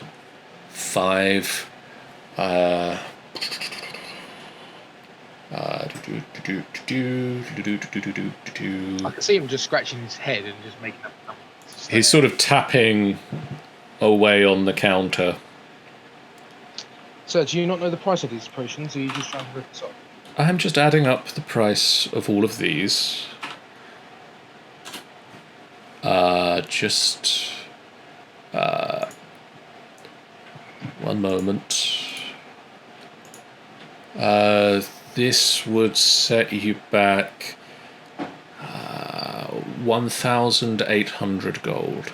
5. I I can see him just scratching his head and just making up numbers. He's sort of tapping away on the counter. So, do you not know the price of these potions, or are you just trying to rip this off? I'm just adding up the price of all of these. One moment. This would set you back 1,800 gold.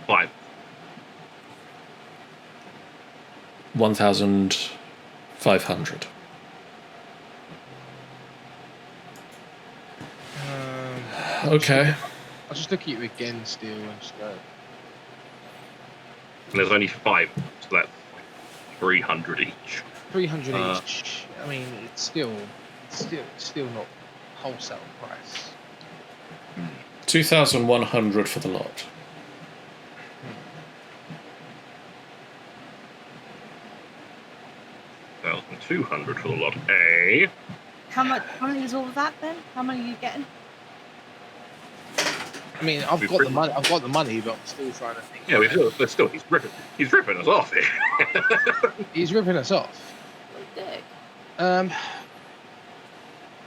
5. 1,500. Okay. I'll just look at you again, Steel, and just go. And there's only 5, so that's 300 each. 300 each. I mean, it's still not wholesale price. 2,100 for the lot. Mm. 1,200 for the lot A. How many is all of that then? How many are you getting? I mean, I've got the money, but I'm still trying to think. Yeah, but still, he's ripping us off here. He's ripping us off. Dick.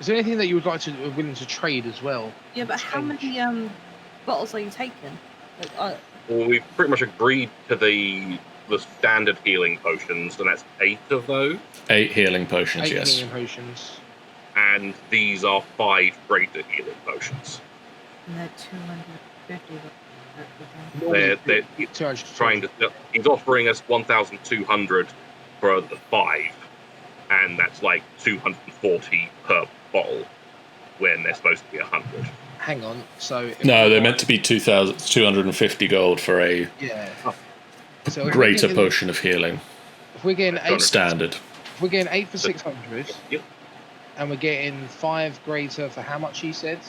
Is there anything that you would like to willing to trade as well? Yeah, but how many bottles are you taking? Like, Well, we've pretty much agreed to the standard healing potions, and that's 8 of those. 8 healing potions, 8 yes. healing potions. and these are 5 greater healing potions. And they're 250. He's offering us 1,200 for the 5, and that's like 240 per bottle, when they're supposed to be 100. Hang on. So No, they're meant to be 2,250 gold for a so greater potion of healing. If we're getting 8 standard, if we're getting 8 for 600, Yep. and we're getting 5 greater for how much he said?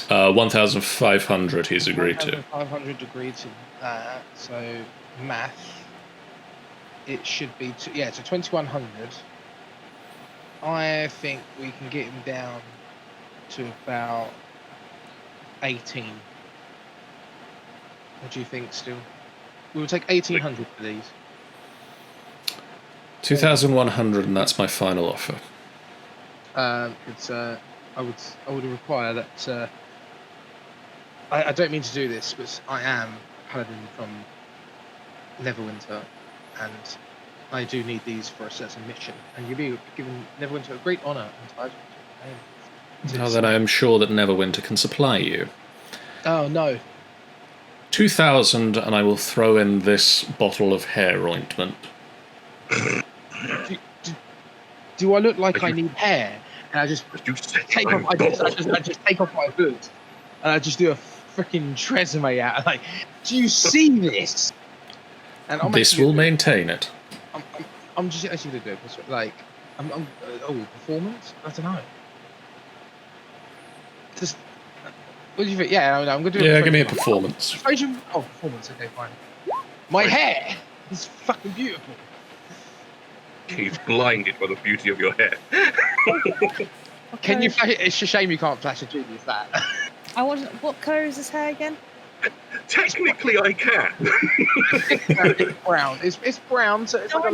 1,500 he's agreed to. 500 agreed to that. So math, it should be so 2,100. I think we can get him down to about 18. What do you think? Still, we will take 1,800 for these. 2,100, and that's my final offer. It's I would require that. I don't mean to do this, but I am Paladin from Neverwinter, and I do need these for a certain mission. And you'll be given Neverwinter a great honour and title. Now then, I am sure that Neverwinter can supply you. Oh no. 2,000, and I will throw in this bottle of hair ointment. Do I look like I need hair? And I just take off. I just take off my hood, and I just do a freaking tresemme out. Like, do you see this? And This will maintain it. I'm just actually gonna do it. Like, performance? I don't know. Just, what do you think? Yeah, I'm gonna do. Yeah, give me a performance. Oh, performance. Okay, fine. My hair is fucking beautiful. He's blinded by the beauty of your hair. Okay. Can you flash? It's a shame you can't flash a genius that. I want. What colour is his hair again? Technically, I can. It's brown. It's brown, so it's like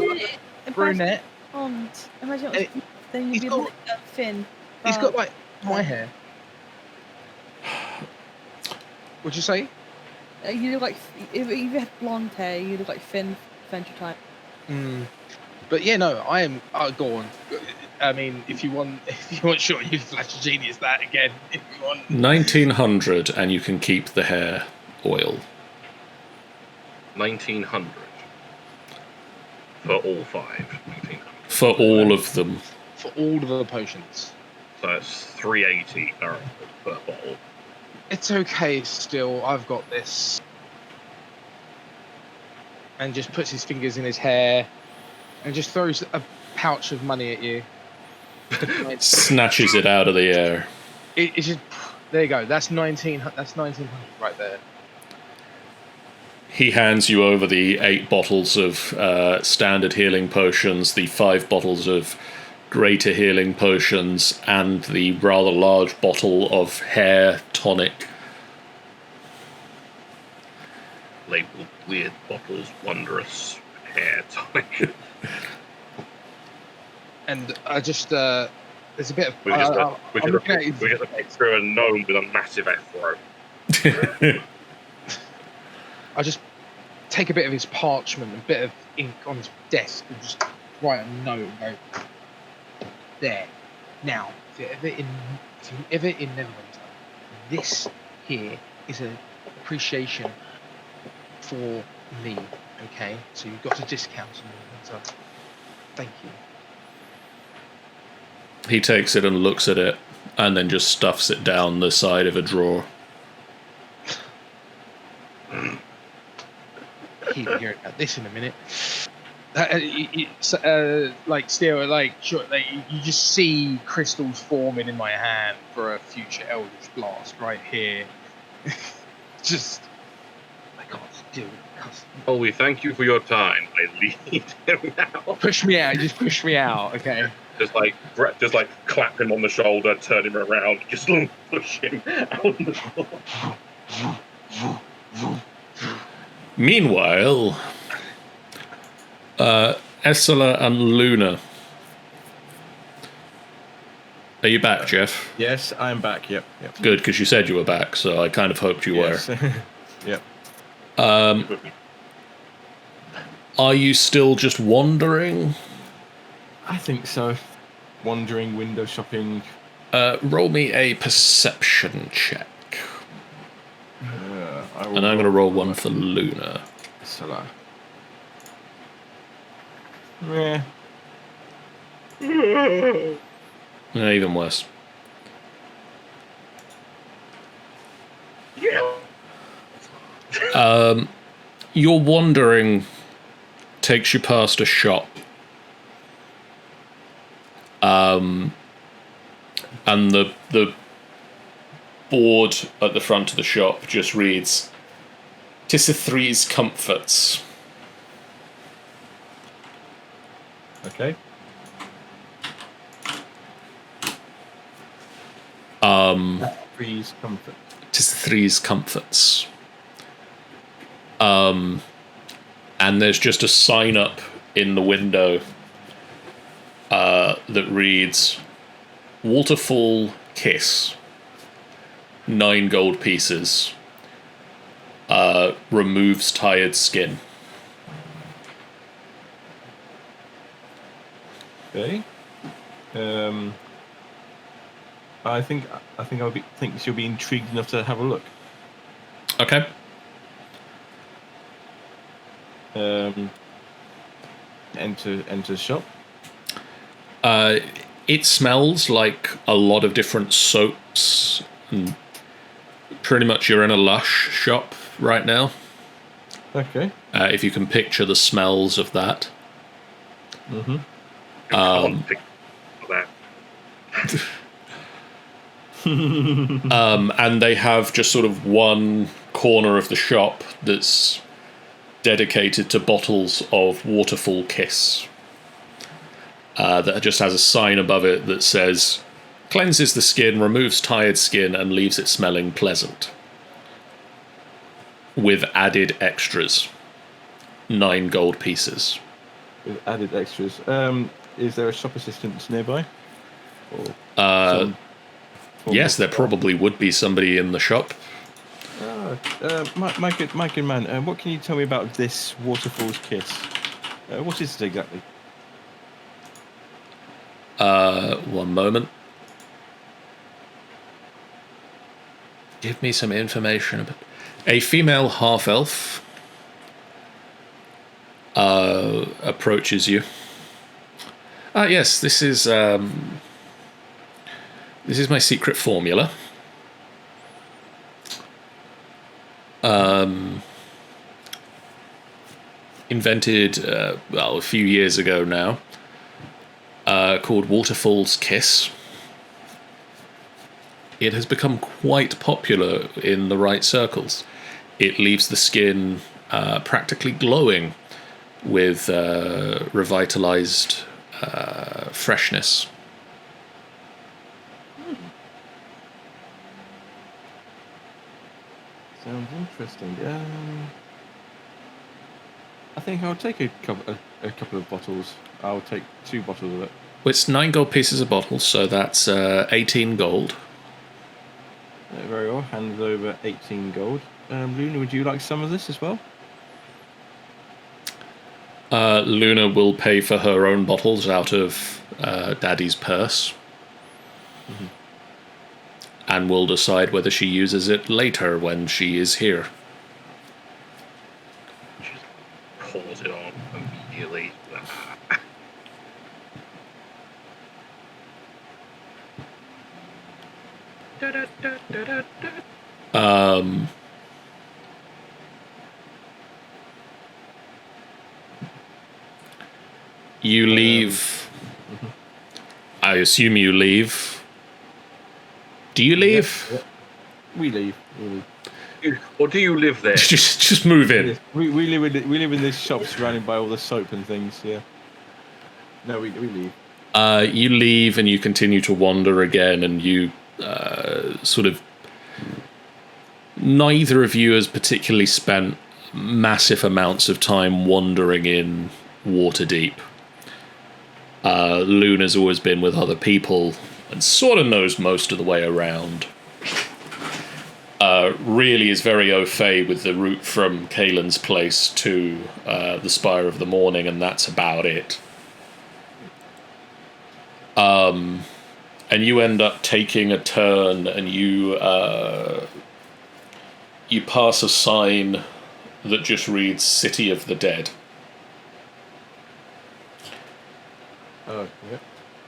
a brunette. Blonde. Imagine it was. Then you'd be like Finn. He's got like my hair. What'd you say? You look like if you had blonde hair, you look like Finn Adventure Time. But yeah, no, I am. Go on. I mean, if you want sure, you can flash a genius that again. If you want 1,900, and you can keep the hair oil. 1,900 for all 5. 1,900 for all of them. For all of the potions. So it's 380 per bottle. It's okay. Still, I've got this. And just puts his fingers in his hair, and just throws a pouch of money at you. Snatches it out of the air. It's just there you go. That's 1,900 right there. He hands you over the 8 bottles of standard healing potions, the 5 bottles of greater healing potions, and the rather large bottle of hair tonic. Labeled weird bottles, wondrous hair tonic. And I just there's a bit of We're just a picture of a gnome with a massive afro. I just take a bit of his parchment, a bit of ink on his desk, and just write a note and go there. Now, if you're ever in Neverwinter, this here is an appreciation for me. Okay, so you've got a discount on Neverwinter. Thank you. He takes it and looks at it, and then just stuffs it down the side of a drawer. He'll hear about this in a minute. You just see crystals forming in my hand for a future Eldritch Blast right here. Just, I can't deal with custom. Oh, we thank you for your time. I lead him out. Push me out. Just push me out. Okay. Just clap him on the shoulder, turn him around, just push him out the floor. Meanwhile, Esola and Lunar. Are you back, Jeff? Yes, I'm back. Yep. Good, because you said you were back, so I kind of hoped you were. Yep. Are you still just wandering? I think so. wandering, window shopping. Roll me a perception check. And I'm going to roll one for Lunar. Esola. Yeah. No, even worse. Your wandering takes you past a shop. And the board at the front of the shop just reads, "'Tis a three's comforts." Okay. Freeze comfort. "'Tis the three's comforts." And there's just a sign up in the window that reads, "Waterfall Kiss, 9 gold pieces, removes tired skin." Okay. I think she'll be intrigued enough to have a look. Okay. Enter the shop. It smells like a lot of different soaps, and pretty much you're in a Lush shop right now. Okay. If you can picture the smells of that. Mm-hmm. And they have just sort of one corner of the shop that's dedicated to bottles of Waterfall Kiss. That just has a sign above it that says, "Cleanses the skin, removes tired skin, and leaves it smelling pleasant." With added extras. 9 gold pieces. With added extras. Is there a shop assistant nearby? Yes, there probably would be somebody in the shop. My good man, what can you tell me about this Waterfall's Kiss? What is it exactly? One moment. Give me some information about... A female half-elf approaches you. Yes, this is my secret formula. Invented, a few years ago now, called Waterfall's Kiss. It has become quite popular in the right circles. It leaves the skin practically glowing with revitalized freshness. Sounds interesting. I think I'll take a couple of bottles. I'll take 2 bottles of it. Well, it's 9 gold pieces a bottle, so that's 18 gold. Very well. Hand over 18 gold. Luna, would you like some of this as well? Luna will pay for her own bottles out of Daddy's purse. Mm-hmm. And will decide whether she uses it later when she is here. She just pulls it on immediately. You leave. I assume you leave. Do you leave? Yeah. We leave. Or do you live there? just move in. We live in this shop surrounded by all the soap and things. Yeah. No, we leave. You leave and you continue to wander again, and you sort of... Neither of you has particularly spent massive amounts of time wandering in Waterdeep. Luna's always been with other people and sort of knows most of the way around. Really is very au fait with the route from Kalen's place to the Spire of the Morning, and that's about it. And you end up taking a turn, and you pass a sign that just reads "City of the Dead." Oh, yeah.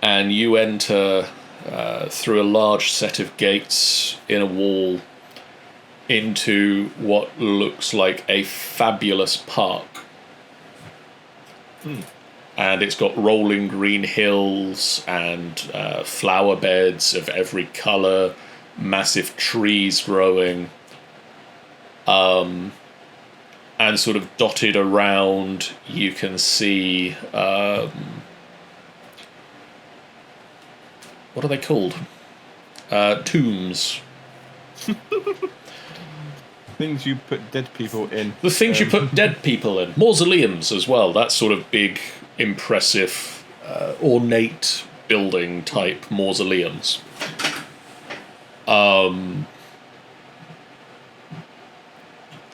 And you enter through a large set of gates in a wall into what looks like a fabulous park. And it's got rolling green hills and flower beds of every colour, massive trees growing, and sort of dotted around you can see what are they called? Tombs. Things you put dead people in. The things you put dead people in. Mausoleums as well. That sort of big, impressive, ornate building type mausoleums. And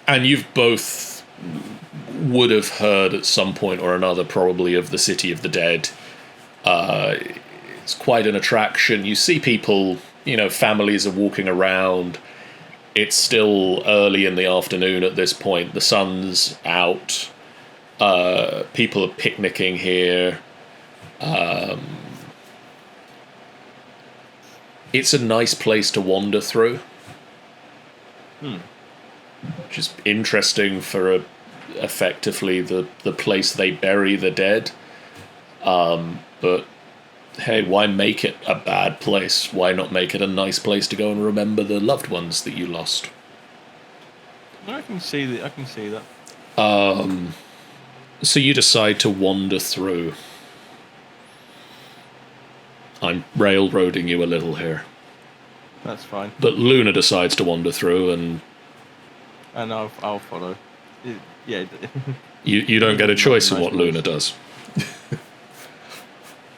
you've both would have heard at some point or another probably of the City of the Dead. It's quite an attraction. You see people, families are walking around. It's still early in the afternoon at this point. The sun's out. People are picnicking here. It's a nice place to wander through. Which is interesting for effectively the place they bury the dead. But hey, why make it a bad place? Why not make it a nice place to go and remember the loved ones that you lost? I can see that. So you decide to wander through. I'm railroading you a little here. That's fine. But Luna decides to wander through, and I'll follow. Yeah. you don't get a choice in what Luna does.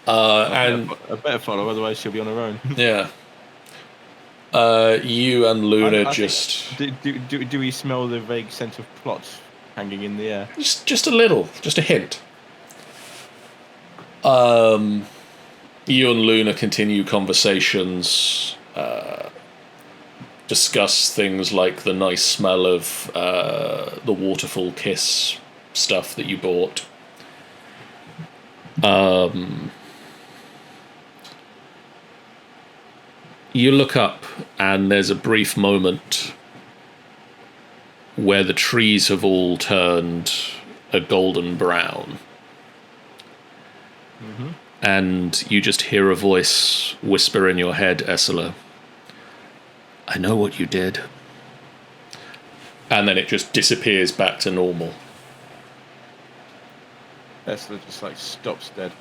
And I better follow, otherwise she'll be on her own. yeah. You and Luna I just do we smell the vague scent of plot hanging in the air? just a little, just a hint. You and Luna continue conversations, discuss things like the nice smell of the Waterfall Kiss stuff that you bought. You look up, and there's a brief moment where the trees have all turned a golden brown. Mm-hmm. And you just hear a voice whisper in your head, Esola, "I know what you did." And then it just disappears back to normal. Ursula just stops dead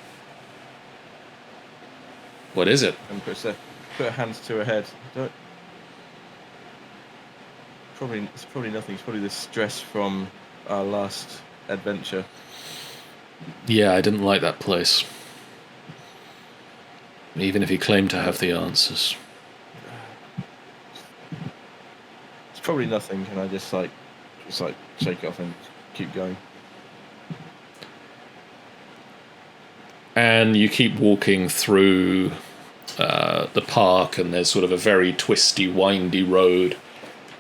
What is it? and put her hands to her head. It's probably nothing. It's probably the stress from our last adventure. Yeah, I didn't like that place. Even if he claimed to have the answers. It's probably nothing, and I just shake it off and keep going. And you keep walking through the park, and there's sort of a very twisty, windy road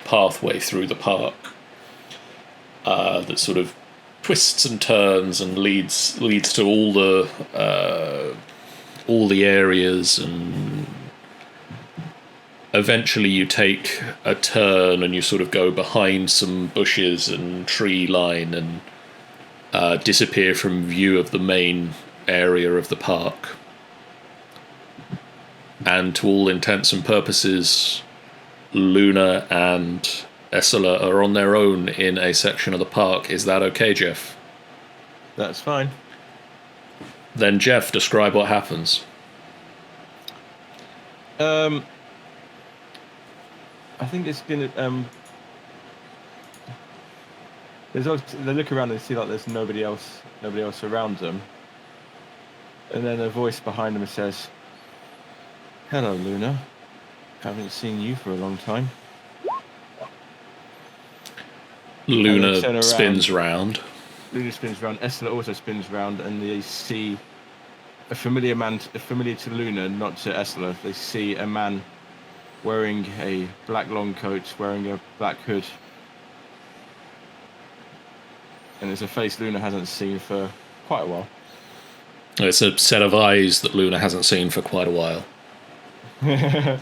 pathway through the park that sort of twists and turns and leads to all the areas, and eventually you take a turn and you sort of go behind some bushes and tree line and disappear from view of the main area of the park. And to all intents and purposes, Luna and Esola are on their own in a section of the park. Is that okay, Jeff? That's fine. Then Jeff, describe what happens. I think it's gonna. They look around and see there's nobody else around them, and then a voice behind them says, "Hello, Luna. Haven't seen you for a long time." Luna spins round. Luna spins round. Esola also spins round, and they see familiar to Luna, not to Esola. They see a man wearing a black long coat, wearing a black hood, and it's a face Luna hasn't seen for quite a while. It's a set of eyes that Luna hasn't seen for quite a while. I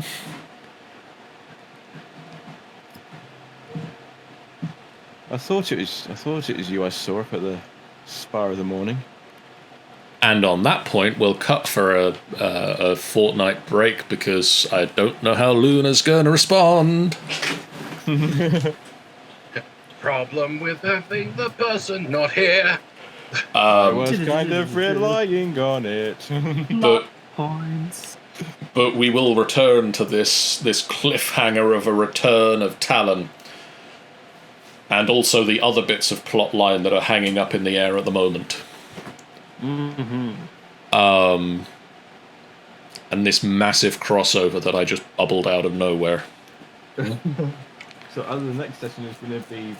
thought it was you I saw up at the Spire of the Morning. And on that point, we'll cut for a fortnight break because I don't know how Luna's going to respond. Problem with having the person not here. I was kind of relying on it. But Points. But we will return to this cliffhanger of a return of Talon. And also the other bits of plot line that are hanging up in the air at the moment. Mm-hmm. And this massive crossover that I just bubbled out of nowhere. So either the next session is going to be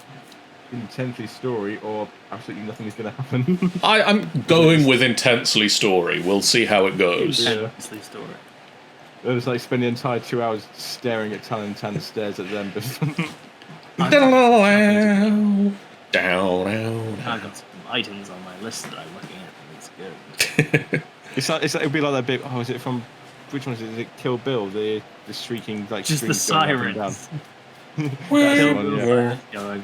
intensely story or absolutely nothing is going to happen. I'm going with intensely story. We'll see how it goes. Yeah. Intensely story. It was like spend the entire 2 hours staring at Talon and Talon stares at them. Down. I've got some items on my list that I'm looking at, and it's good. It's like it'd be like that bit. Oh, is it from which one is it? Is it Kill Bill? The shrieking like Just the screams going up and sirens. That's the one, yeah. Going,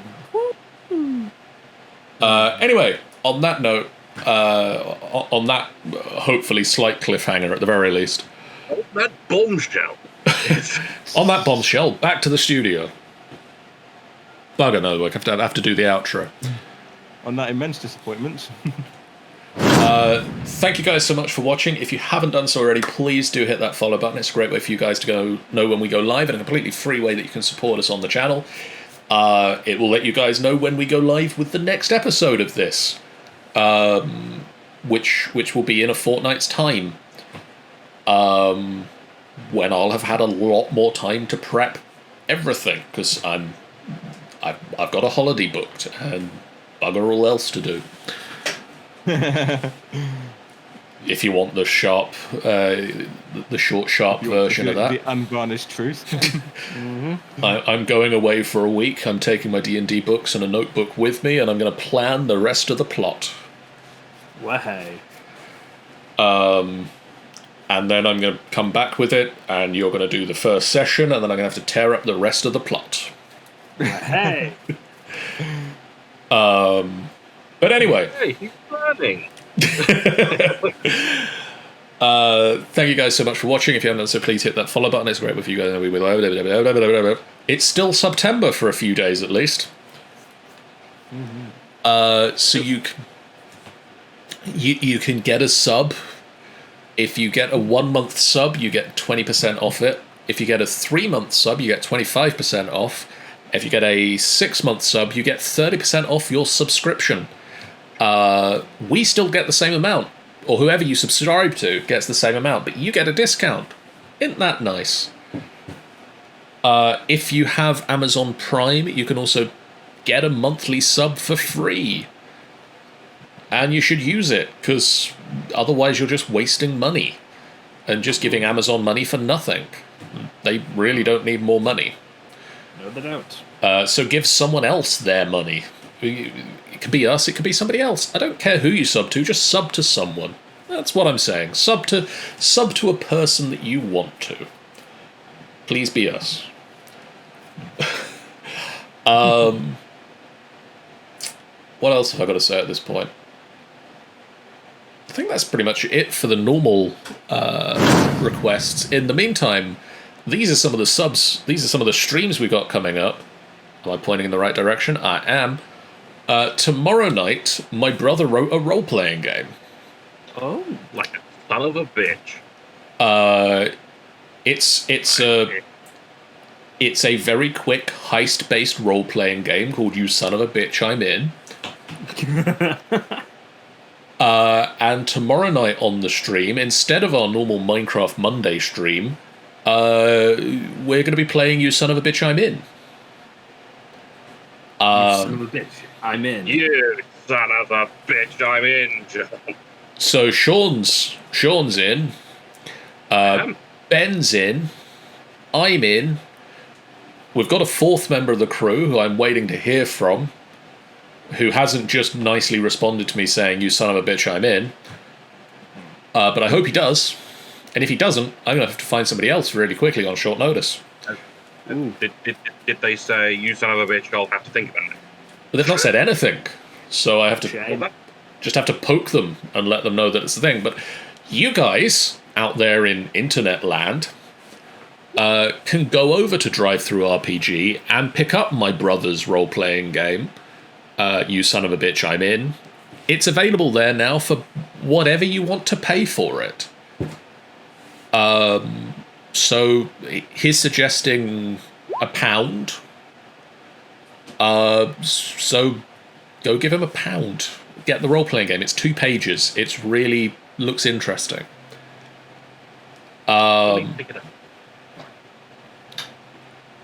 Anyway, on that note, on that hopefully slight cliffhanger at the very least, That bombshell. on that bombshell, back to the studio. Bugger no, I have to do the outro. On that immense disappointment. Thank you guys so much for watching. If you haven't done so already, please do hit that follow button. It's a great way for you guys to know when we go live, and a completely free way that you can support us on the channel. It will let you guys know when we go live with the next episode of this, which will be in a fortnight's time, when I'll have had a lot more time to prep everything, because I've got a holiday booked and bugger all else to do. If you want the sharp, the short, sharp version of that, The unvarnished truth. I'm going away for a week. I'm taking my D&D books and a notebook with me, and I'm going to plan the rest of the plot. Way. And then I'm going to come back with it, and you're going to do the first session, and then I'm going to have to tear up the rest of the plot. Hey. But anyway. Hey, he's learning. Thank you guys so much for watching. If you haven't done so, please hit that follow button. It's great with you guys. It's still September for a few days at least. So you can get a sub. If you get a 1 month sub, you get 20% off it. If you get a 3 month sub, you get 25% off. If you get a 6 month sub, you get 30% off your subscription. We still get the same amount, or whoever you subscribe to gets the same amount, but you get a discount. Isn't that nice? If you have Amazon Prime, you can also get a monthly sub for free. And you should use it, because otherwise you're just wasting money and just giving Amazon money for nothing. They really don't need more money. No, they don't. So give someone else their money. It could be us, it could be somebody else. I don't care who you sub to, just sub to someone. That's what I'm saying. Sub to a person that you want to. Please be us. What else have I got to say at this point? I think that's pretty much it for the normal requests. In the meantime, these are some of the subs, these are some of the streams we got coming up. Am I pointing in the right direction? I am. Tomorrow night, my brother wrote a role-playing game. Oh. Like a son of a bitch. It's a very quick heist-based role-playing game called You Son of a Bitch, I'm In. And tomorrow night on the stream, instead of our normal Minecraft Monday stream, we're going to be playing You Son of a Bitch, I'm In. You son of a bitch. I'm in. You son of a bitch, I'm in, John. So Sean's in. Ben's in. I'm in. We've got a fourth member of the crew who I'm waiting to hear from, who hasn't just nicely responded to me saying, "You son of a bitch, I'm in." But I hope he does. And if he doesn't, I'm going to have to find somebody else really quickly on short notice. Did they say, "You son of a bitch, I'll have to think about it"? But they've not said anything. So I have to Shame. just have to poke them and let them know that it's the thing. But you guys out there in internet land can go over to Drive-Thru RPG and pick up my brother's role-playing game, You Son of a Bitch, I'm In. It's available there now for whatever you want to pay for it. So he's suggesting £1. So go give him £1. Get the role-playing game. It's 2 pages. It's really looks interesting.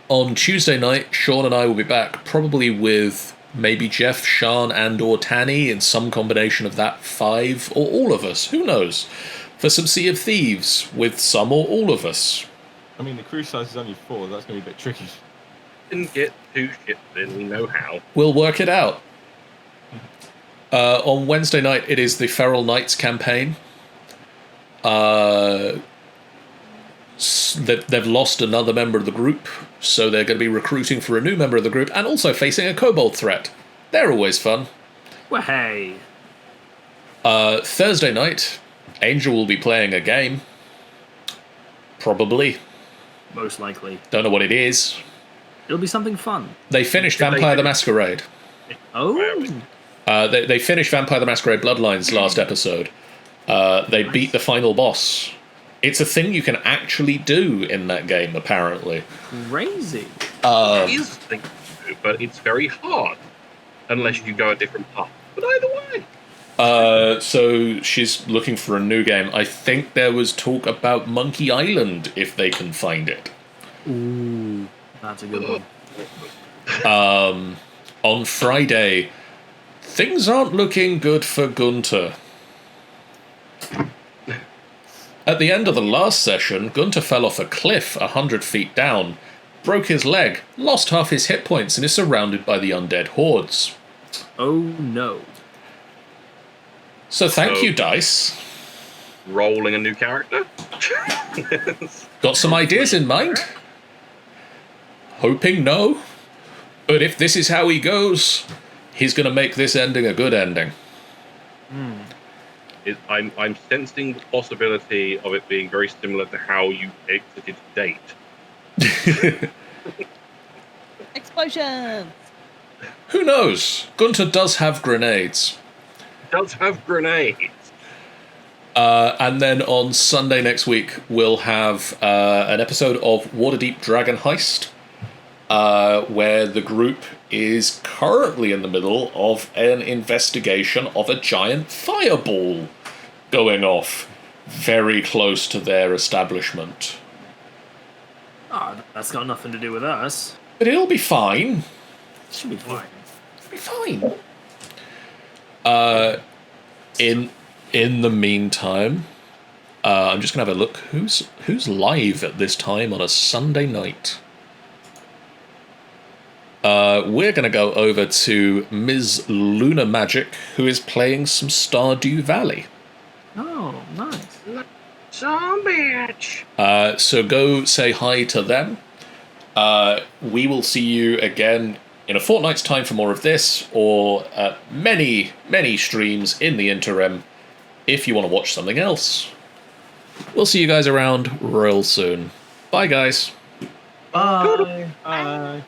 On Tuesday night, Sean and I will be back, probably with maybe Jeff, Sean, and/or Tanny, in some combination of that 5, or all of us. Who knows? For some Sea of Thieves with some or all of us. I mean, the crew size is only 4. That's going to be a bit tricky. Didn't get 2 ships in. We know how. We'll work it out. On Wednesday night, it is the Feral Knights campaign. They've lost another member of the group, so they're going to be recruiting for a new member of the group, and also facing a kobold threat. They're always fun. Well, hey. Thursday night, Angel will be playing a game. Probably. Most likely. Don't know what it is. It'll be something fun. They finished Vampire the Masquerade. Oh. They finished Vampire the Masquerade Bloodlines last episode. They beat the final boss. It's a thing you can actually do in that game, apparently. Crazy. It is a thing to do, but it's very hard unless you go a different path. But either way. So she's looking for a new game. I think there was talk about Monkey Island, if they can find it. Ooh, that's a good one. On Friday, things aren't looking good for Gunter. At the end of the last session, Gunter fell off a cliff 100 feet down, broke his leg, lost half his hit points, and is surrounded by the undead hordes. Oh no. So thank you, Dice. Rolling a new character? Got some ideas in mind? Hoping no. But if this is how he goes, he's going to make this ending a good ending. I'm sensing the possibility of it being very similar to how you exited Date. Explosions! Who knows? Gunter does have grenades. Does have grenades. And then on Sunday next week, we'll have an episode of Waterdeep Dragon Heist, where the group is currently in the middle of an investigation of a giant fireball going off very close to their establishment. That's got nothing to do with us. But it'll be fine. Should be fine. It'll be fine. In the meantime, I'm just gonna have a look. Who's live at this time on a Sunday night? We're gonna go over to Ms. Lunar Magic, who is playing some Stardew Valley. Oh, nice. Some bitch. So go say hi to them. We will see you again in a fortnight's time for more of this, or many, many streams in the interim if you want to watch something else. We'll see you guys around real soon. Bye, guys. Bye. Bye.